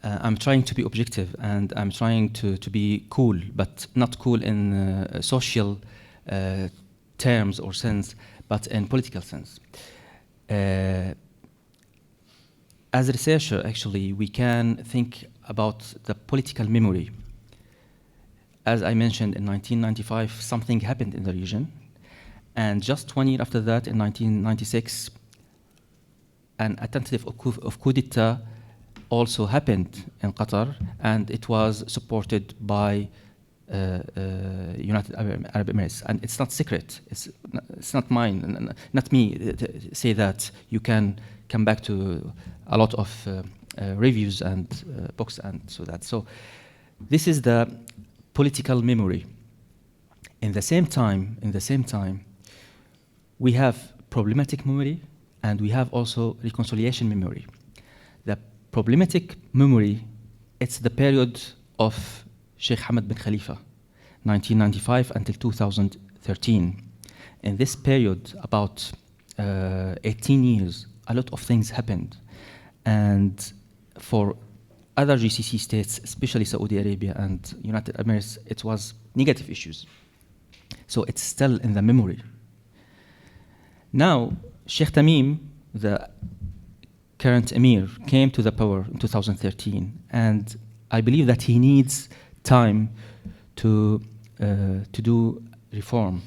I'm trying to be objective and I'm trying to be cool, but not cool in social terms or sense, but in political sense. As a researcher, actually, we can think about the political memory. As I mentioned, in 1995, something happened in the region. And just 1 year after that, in 1996, an tentative of coup d'etat also happened in Qatar, and it was supported by United Arab Emirates. And it's not secret. It's not mine, not me to say that. You can come back to a lot of reviews and books and so that. So this is the political memory. In the same time, we have problematic memory and we have also reconciliation memory. The problematic memory, it's the period of Sheikh Hamad bin Khalifa, 1995 until 2013. In this period, about 18 years, a lot of things happened. And for other GCC states, especially Saudi Arabia and United Arab Emirates, it was negative issues. So it's still in the memory. Now, Sheikh Tamim, the current emir, came to the power in 2013, and I believe that he needs time to do reform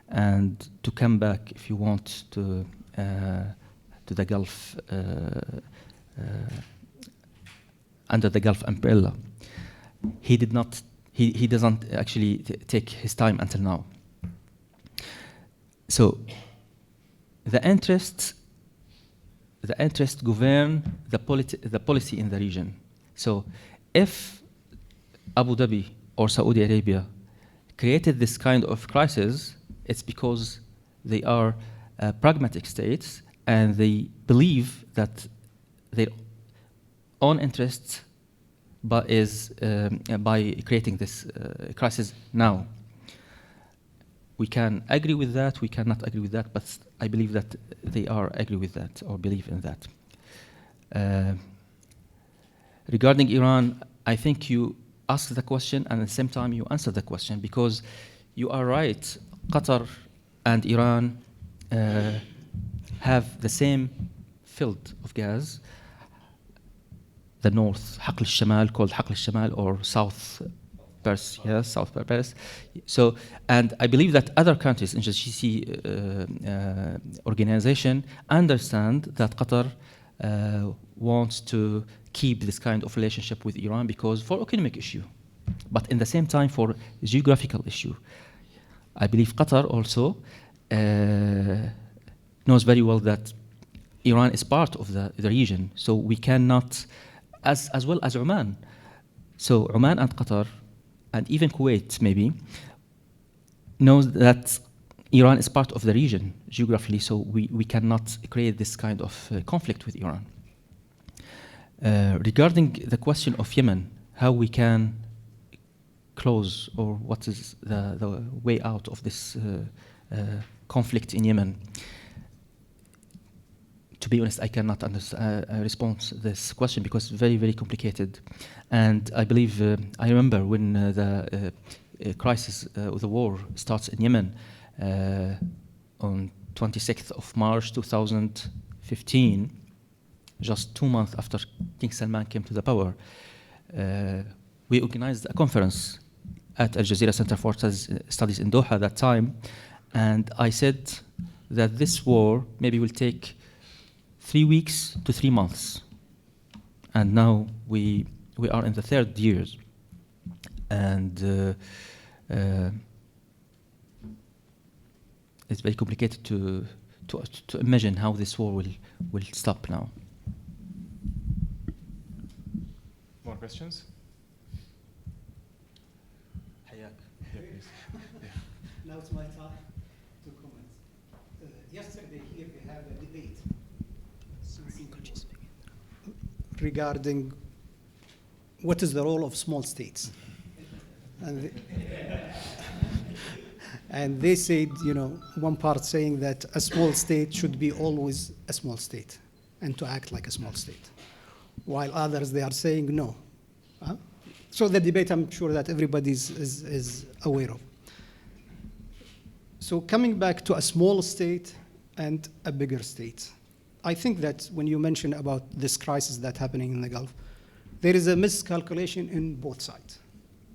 and to come back, if you want, to the Gulf, under the Gulf umbrella. He doesn't actually take his time until now. So the interests govern the policy in the region. So if Abu Dhabi or Saudi Arabia created this kind of crisis, it's because they are pragmatic states and they believe that their own interests is by creating this crisis now. We can agree with that, we cannot agree with that, but I believe that they are agree with that or believe in that. Regarding Iran, I think you asked the question and at the same time you answered the question, because you are right, Qatar and Iran have the same field of gas, the north, Haql al-Shamal, called Haql al-Shamal, or South Pers, yes, South Pers. So, and I believe that other countries in the GCC organization understand that Qatar wants to keep this kind of relationship with Iran because for economic issue, but in the same time for geographical issue. I believe Qatar also knows very well that Iran is part of the region, so we cannot, as well as Oman. So Oman and Qatar, and even Kuwait maybe, knows that Iran is part of the region geographically, so we cannot create this kind of conflict with Iran. Regarding the question of Yemen, how we can close, or what is the way out of this conflict in Yemen? to be honest, I cannot respond to this question because it's very, very complicated. And I believe, I remember when the crisis of the war starts in Yemen on 26th of March 2015, just 2 months after King Salman came to the power, we organized a conference at Al Jazeera Center for Studies in Doha at that time, and I said that this war maybe will take 3 weeks to 3 months. And now we are in the 3rd year. And it's very complicated to imagine how this war will stop now. More questions? Yeah, please. Now it's my time to comment. Yesterday here we had a debate regarding what is the role of small states. And they said, you know, one part saying that a small state should be always a small state and to act like a small state, while others, they are saying no. So the debate, I'm sure that everybody is aware of. So coming back to a small state and a bigger state, I think that when you mention about this crisis that's happening in the Gulf, there is a miscalculation in both sides.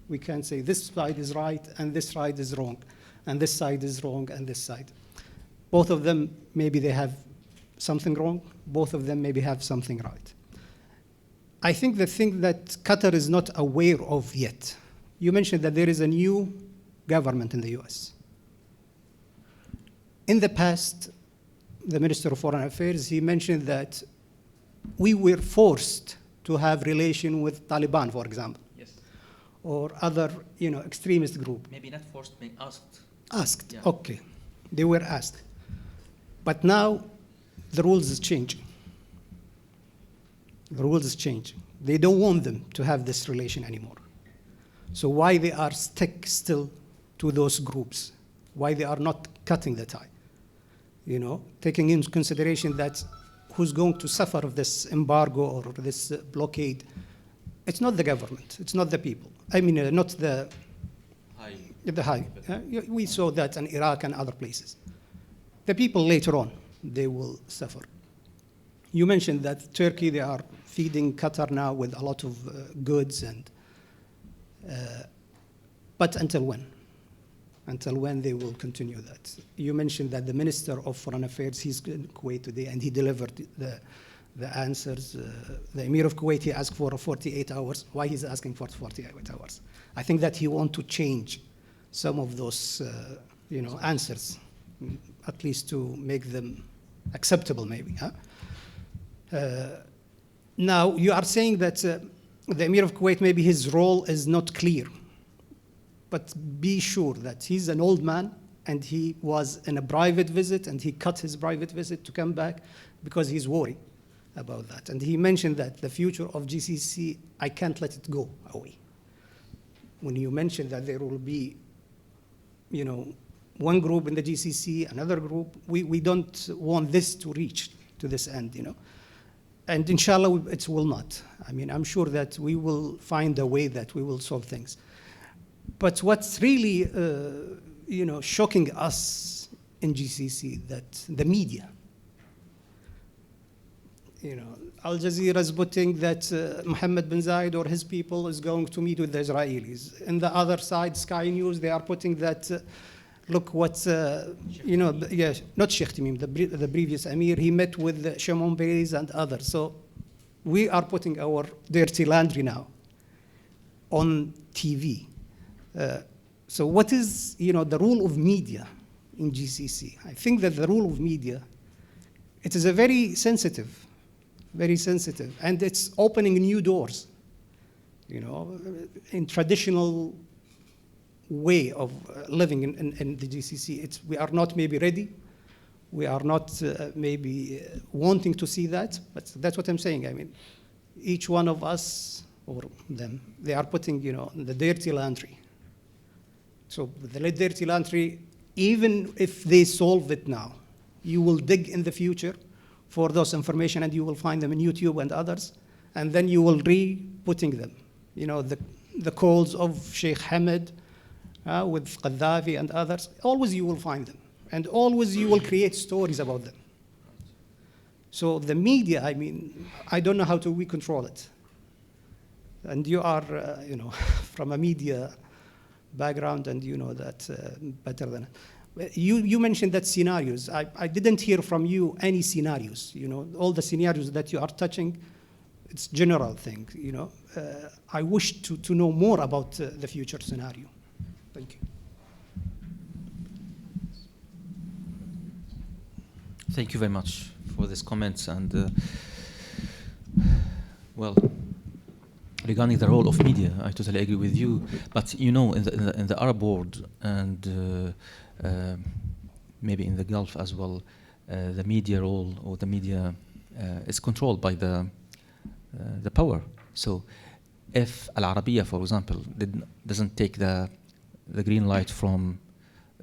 We can say this side is right and this side is wrong, and this side is wrong and this side. Both of them, maybe they have something wrong, both of them maybe have something right. I think the thing that Qatar is not aware of yet, you mentioned that there is a new government in the US. In the past, the Minister of Foreign Affairs, he mentioned that we were forced to have relation with Taliban, for example. Yes. Or other, you know, extremist group. Maybe not forced, being asked. Asked, Yeah. okay. They were asked. But now the rules is changing. The rules is changing. They don't want them to have this relation anymore. So why they are stuck still to those groups? Why they are not cutting the tie? You know, taking into consideration that who's going to suffer of this embargo or this blockade? It's not the government. It's not the people. I mean, not the high. We saw that in Iraq and other places. The people later on, they will suffer. You mentioned that Turkey, they are feeding Qatar now with a lot of goods, and but until when? Until when they will continue that? You mentioned that the Minister of Foreign Affairs, he's in Kuwait today, and he delivered the answers. The Emir of Kuwait, he asked for 48 hours. Why he's asking for 48 hours? I think that he wants to change some of those, answers, at least to make them acceptable, maybe. Huh? Now, you are saying that the Emir of Kuwait, maybe his role is not clear. But be sure that he's an old man, and he was in a private visit, and he cut his private visit to come back because he's worried about that. And he mentioned that the future of GCC, I can't let it go away. When you mentioned that there will be, one group in the GCC, another group, we don't want this to reach to this end, And inshallah, it will not. I mean, I'm sure that we will find a way that we will solve things. But what's really, shocking us in GCC, that the media, Al Jazeera is putting that Mohammed bin Zayed or his people is going to meet with the Israelis. And the other side, Sky News, they are putting that, look what, not Sheikh Tamim, the previous Emir, he met with Shimon Peres and others. So we are putting our dirty laundry now on TV. So what is, the role of media in GCC? I think that the role of media, it is a very sensitive, and it's opening new doors, in traditional way of living in the GCC. We are not maybe ready. We are not maybe wanting to see that, but that's what I'm saying. I mean, each one of us or them, they are putting, the dirty laundry. So the dirty laundry, even if they solve it now, you will dig in the future for those information, and you will find them in YouTube and others, and then you will re-putting them. You know, the calls of Sheikh Hamid with Gaddafi and others, always you will find them, and always you will create stories about them. So the media, I mean, I don't know how we control it. And you are, you know, from a media background, and you know that better than you mentioned that scenarios. I didn't hear from you any scenarios. You know, all the scenarios that you are touching, it's general thing. You know, I wish to know more about the future scenario. Thank you. Thank you very much for this comments, and well, regarding the role of media, I totally agree with you. But you know, in the Arab world and maybe in the Gulf as well, the media role or the media is controlled by the power. So, if Al Arabiya, for example, doesn't take the green light from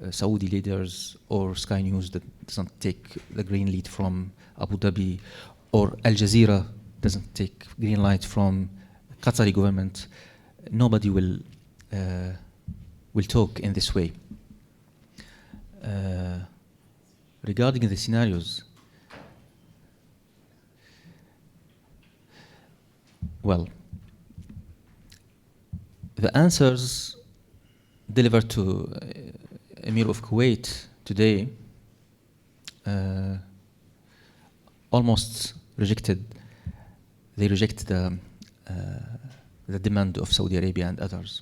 Saudi leaders, or Sky News that doesn't take the green light from Abu Dhabi, or Al Jazeera doesn't take green light from Qatari government, nobody will talk in this way. Regarding the scenarios, well, the answers delivered to Emir of Kuwait today almost rejected. They reject the demand of Saudi Arabia and others,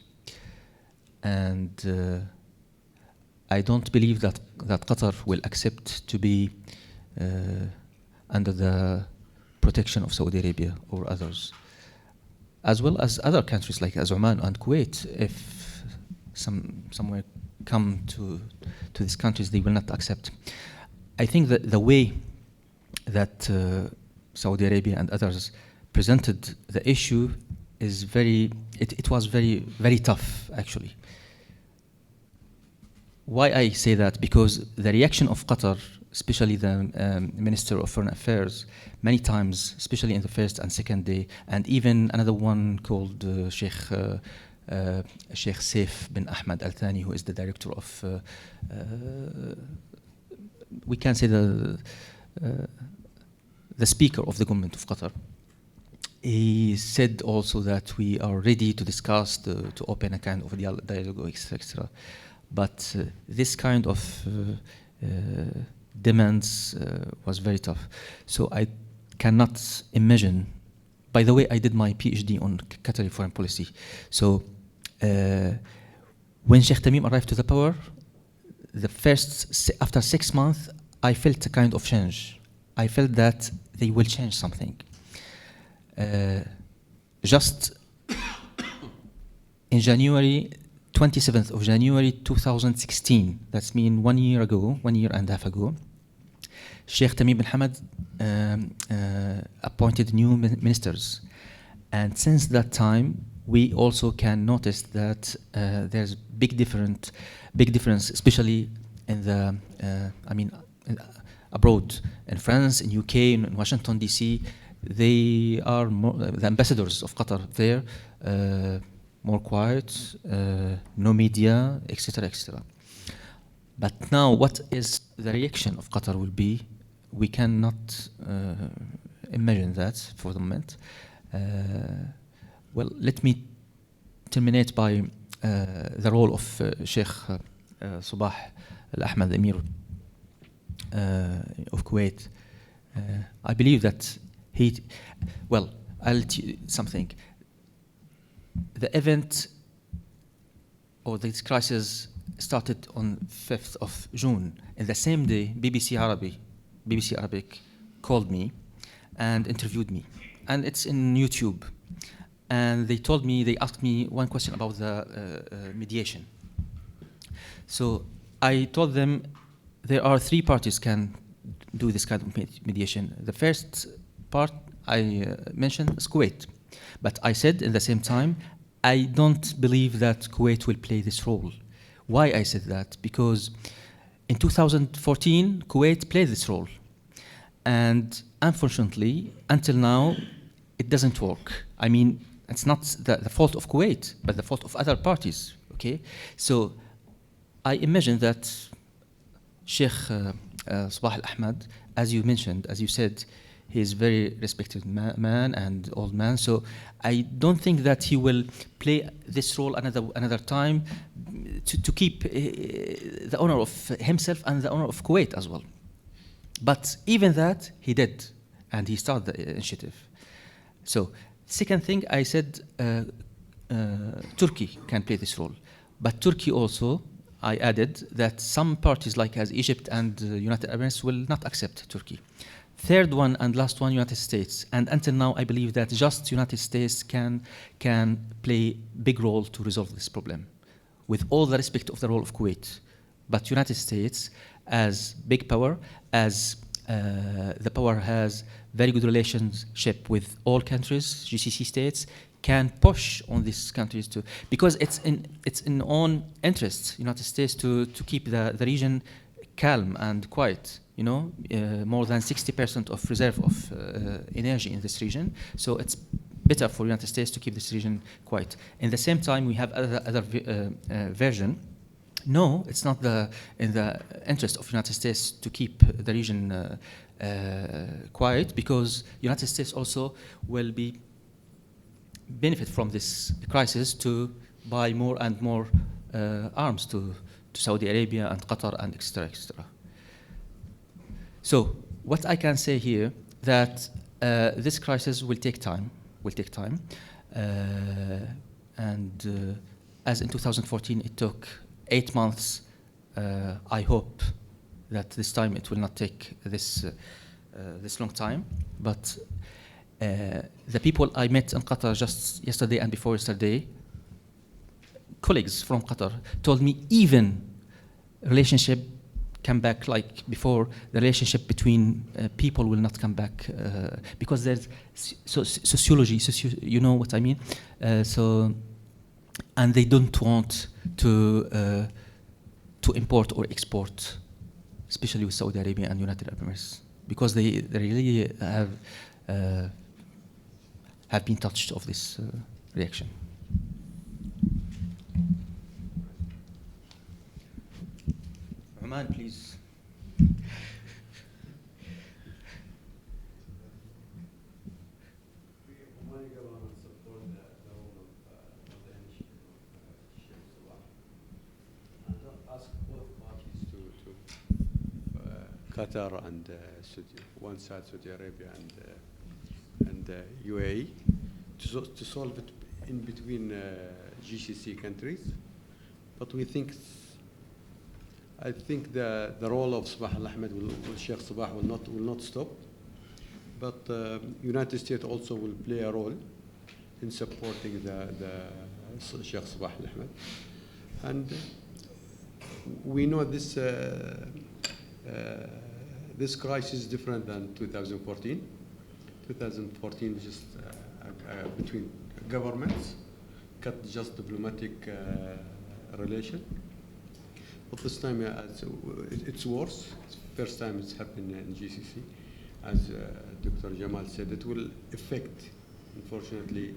and I don't believe that Qatar will accept to be under the protection of Saudi Arabia or others, as well as other countries like Oman and Kuwait. If somewhere come to these countries, they will not accept. I think that the way that Saudi Arabia and others presented the issue is it was very, very tough, actually. Why I say that? Because the reaction of Qatar, especially the Minister of Foreign Affairs, many times, especially in the first and second day, and even another one called Sheikh Saif bin Ahmed Al Thani, who is the director of, we can say the speaker of the government of Qatar. He said also that we are ready to discuss, to open a kind of dialogue, etc. But this kind of demands was very tough. So I cannot imagine. By the way, I did my PhD on Qatari foreign policy. So when Sheikh Tamim arrived to the power, after 6 months, I felt a kind of change. I felt that they will change something. Just in January, 27th of January 2016, that's mean 1 year ago, 1 year and a half ago, Sheikh Tamim bin Hamad appointed new ministers. And since that time, we also can notice that there's big difference, especially in the, abroad, in France, in UK, in Washington, DC. They are the ambassadors of Qatar there, more quiet, no media, etc., etc. But now, what is the reaction of Qatar will be? We cannot imagine that for the moment. Well, let me terminate by the role of Sheikh Sabah Al-Ahmad, Emir of Kuwait. I believe that I'll tell you something. The event or this crisis started on 5th of June. In the same day, BBC Arabic called me and interviewed me. And it's in YouTube. And they asked me one question about the mediation. So I told them there are 3 parties can do this kind of mediation. The first part I mentioned is Kuwait. But I said in the same time, I don't believe that Kuwait will play this role. Why I said that? Because in 2014, Kuwait played this role. And unfortunately, until now, it doesn't work. I mean, it's not the fault of Kuwait, but the fault of other parties, okay? So I imagine that Sheikh Sabah Al-Ahmad, as you mentioned, as you said, he's very respected man and old man, so I don't think that he will play this role another time to keep the honor of himself and the honor of Kuwait as well. But even that, he did, and he started the initiative. So, second thing, I said Turkey can play this role. But Turkey also, I added that some parties like as Egypt and United Arab Emirates will not accept Turkey. Third one and last one, United States. And until now, I believe that just United States can play big role to resolve this problem, with all the respect of the role of Kuwait. But United States, as big power, as the power has very good relationship with all countries, GCC states, can push on these countries to, because it's in own interest, United States, to keep the region calm and quiet. You know, more than 60% of reserve of energy in this region. So it's better for United States to keep this region quiet. In the same time, we have other version. No, it's not in the interest of United States to keep the region quiet, because United States also will be benefit from this crisis to buy more and more arms to Saudi Arabia and Qatar and etc. etc. So what I can say here that this crisis will take time, and as in 2014 it took 8 months. I hope that this time it will not take this long time. But the people I met in Qatar just yesterday and before yesterday, colleagues from Qatar, told me even relationship come back like before. The relationship between people will not come back because there's sociology, you know what I mean? And they don't want to import or export, especially with Saudi Arabia and United Arab Emirates, because they really have been touched of this reaction. Oman, please. Qatar and one side Saudi Arabia and UAE to solve it in between GCC countries, but I think the role of Sabah Al-Ahmad Sheikh Sabah will not stop, but United States also will play a role in supporting the Sheikh Sabah Al-Ahmad, and we know this crisis is different than 2014. 2014 is just between governments, cut just diplomatic relation. But this time it's worse. It's the first time it's happened in GCC. As Dr. Jamal said, it will affect, unfortunately,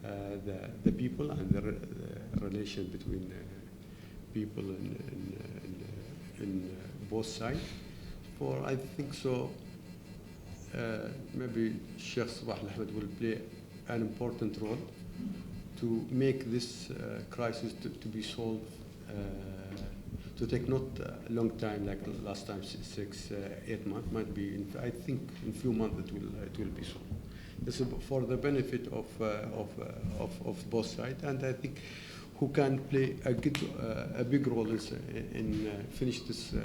the people and the relation between people in both sides. For I think so, maybe Sheikh Sabah Al-Ahmad will play an important role to make this crisis to be solved, to take not a long time like last time, 6-8 months, might be, I think in few months it will be solved. This is for the benefit of both sides, and I think who can play a big role in finish this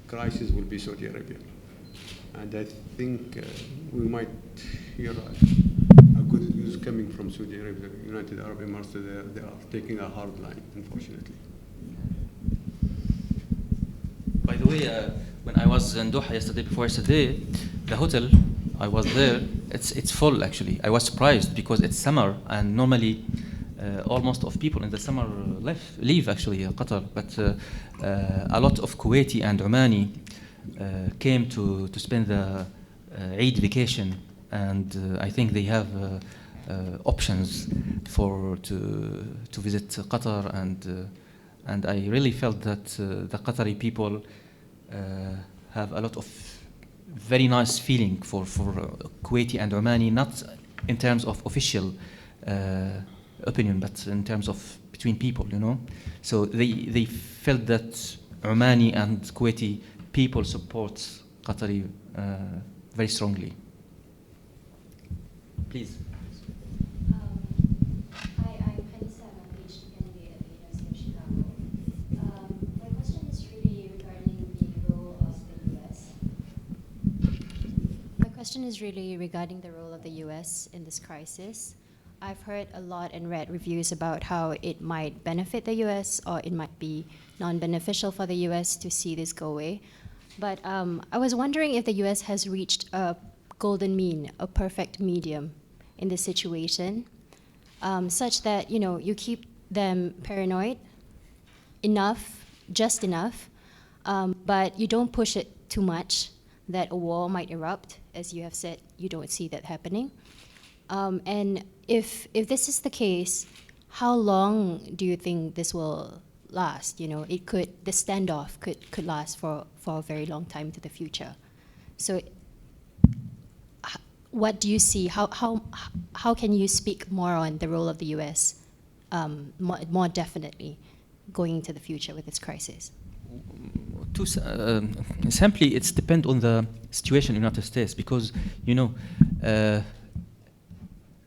crisis will be Saudi Arabia. And I think we might hear a good news coming from Saudi Arabia. United Arab Emirates, they are taking a hard line, unfortunately. By the way, when I was in Doha yesterday, the hotel, I was there, it's full actually. I was surprised because it's summer and normally almost of people in the summer leave actually Qatar, but a lot of Kuwaiti and Omani came to spend the Eid vacation, and I think they have options to visit Qatar, and I really felt that the Qatari people have a lot of very nice feeling for Kuwaiti and Omani, not in terms of official opinion, but in terms of between people, you know. So they felt that Omani and Kuwaiti people support Qatari very strongly. Please. Hi, I'm Hanisa. I'm a PhD candidate at the University of Chicago. My question is really regarding the role of the U.S. My question is really regarding the role of the U.S. in this crisis. I've heard a lot and read reviews about how it might benefit the U.S. or it might be non-beneficial for the U.S. to see this go away. But I was wondering if the U.S. has reached a golden mean, a perfect medium in this situation, such that, you know, you keep them paranoid enough, just enough, but you don't push it too much that a war might erupt. As you have said, you don't see that happening. And if this is the case, how long do you think this will last? You know, the standoff could last for a very long time into the future. So what do you see? How can you speak more on the role of the U.S. More definitely going into the future with this crisis? Simply, it's depend on the situation in the United States, because, you know,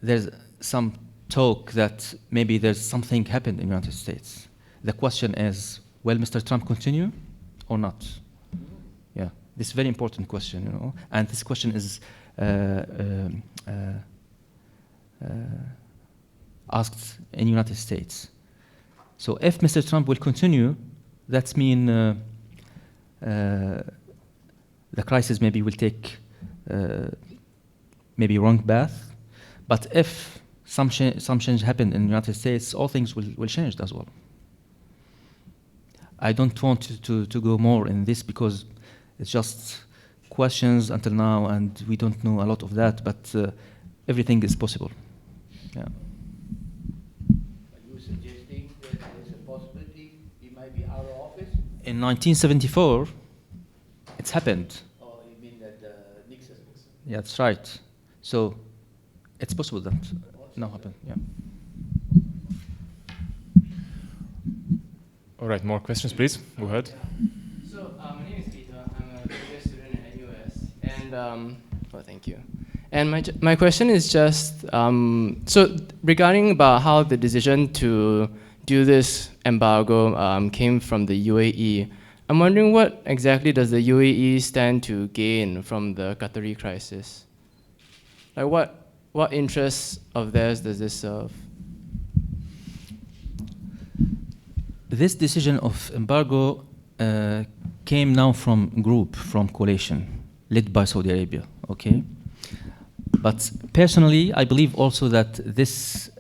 there's some talk that maybe there's something happened in the United States. The question is, will Mr. Trump continue or not? Yeah, this is a very important question, you know, and this question is asked in the United States. So if Mr. Trump will continue, that means the crisis maybe will take maybe wrong path. But if some change happen in the United States, all things will change as well. I don't want to go more in this because it's just questions until now, and we don't know a lot of that, but everything is possible. Yeah. Are you suggesting that there's a possibility he might be out of office? In 1974, it's happened. Or you mean that Nixon? Yeah, that's right. So it's possible that now happen. Yeah. All right, more questions, please. Go ahead. So my name is Peter. I'm a graduate student at NUS, and thank you. And my question is just so regarding about how the decision to do this embargo came from the UAE. I'm wondering what exactly does the UAE stand to gain from the Qatari crisis? Like what interests of theirs does this serve? This decision of embargo came now from coalition, led by Saudi Arabia, okay? But personally, I believe also that this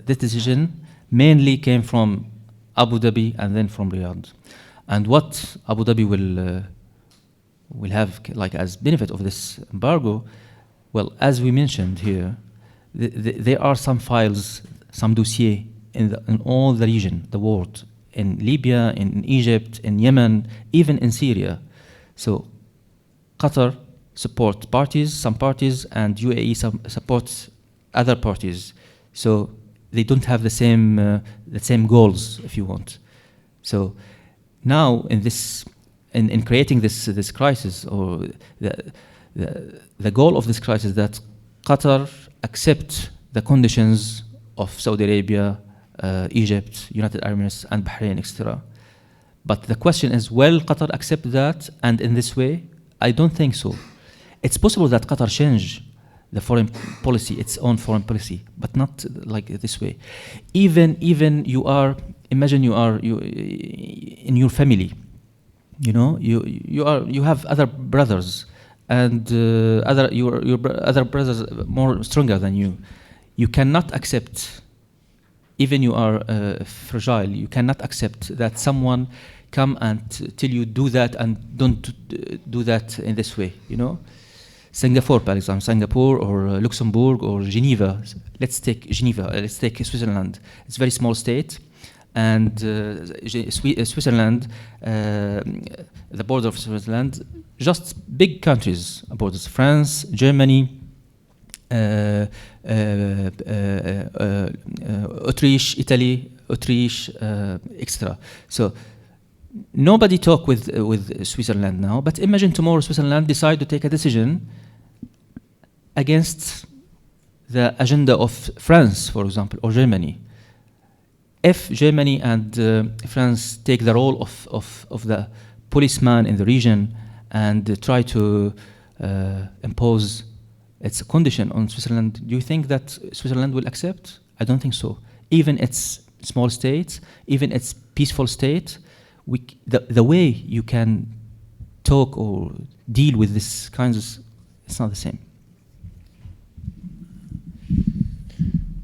decision mainly came from Abu Dhabi and then from Riyadh. And what Abu Dhabi will have like as benefit of this embargo, well, as we mentioned here, there are some files, some dossier in all the region, the world, in Libya, in Egypt, in Yemen, even in Syria. So Qatar supports parties, some parties, and UAE supports other parties. So they don't have the same goals, if you want. So now in creating this crisis, or the goal of this crisis, that Qatar accept the conditions of Saudi Arabia, Egypt, United Arab Emirates, and Bahrain, etc. But the question is, will Qatar accept that? And in this way, I don't think so. It's possible that Qatar change the foreign policy, its own foreign policy, but not like this way. Even imagine you in your family, you know, you have other brothers, and your other brothers more stronger than you. You cannot accept, even you are fragile, you cannot accept that someone come and tell you do that and don't do that in this way, you know. Singapore, for example, Singapore or Luxembourg or Geneva. Let's take Geneva, let's take Switzerland. It's a very small state. And Switzerland, the border of Switzerland, just big countries, borders, France, Germany, Autriche, Italy, Autriche, etc. So nobody talk with Switzerland now, but imagine tomorrow Switzerland decide to take a decision against the agenda of France, for example, or Germany. If Germany and France take the role of the policeman in the region and try to impose its condition on Switzerland, do you think that Switzerland will accept? I don't think so. Even its small state, even its peaceful state, the way you can talk or deal with this kinds of, it's not the same.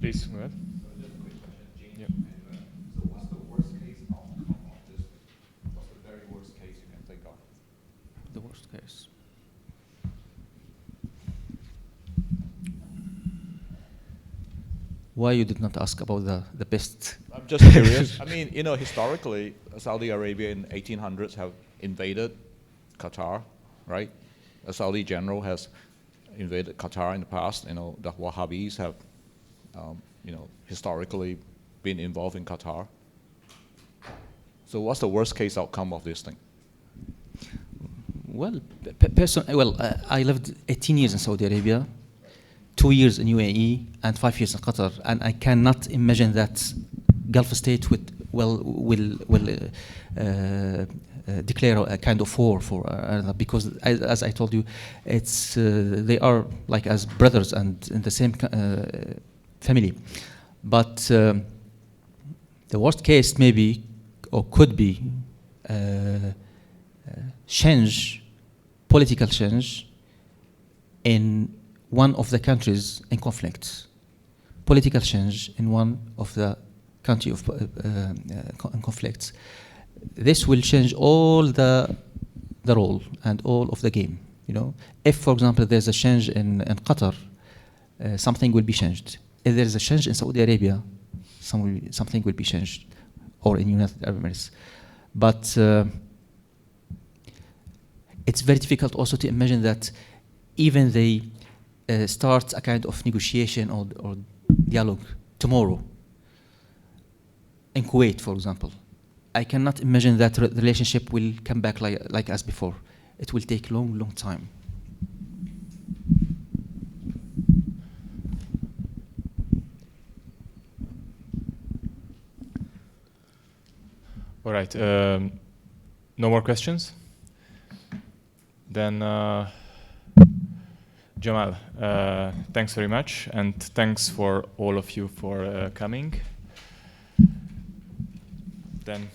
Please, go ahead. The worst case. Why you did not ask about the best? I'm just curious. I mean, you know, historically, Saudi Arabia in 1800s have invaded Qatar, right? A Saudi general has invaded Qatar in the past. You know, the Wahhabis have, you know, historically been involved in Qatar. So what's the worst case outcome of this thing? Well, I lived 18 years in Saudi Arabia, 2 years in UAE, and 5 years in Qatar, and I cannot imagine that Gulf state will declare a kind of war for another, because as I told you, it's they are like as brothers and in the same family. But the worst case maybe or could be political change in one of the countries in conflict. Political change in one of the country of conflicts. This will change all the role and all of the game. You know, if for example there's a change in Qatar, something will be changed. If there's a change in Saudi Arabia, something will be changed, or in United Arab Emirates. But it's very difficult also to imagine that even they start a kind of negotiation or dialogue tomorrow in Kuwait, for example. I cannot imagine that the relationship will come back like as before. It will take long time. All right. No more questions? Then, Jamal, thanks very much, and thanks for all of you for coming. Then.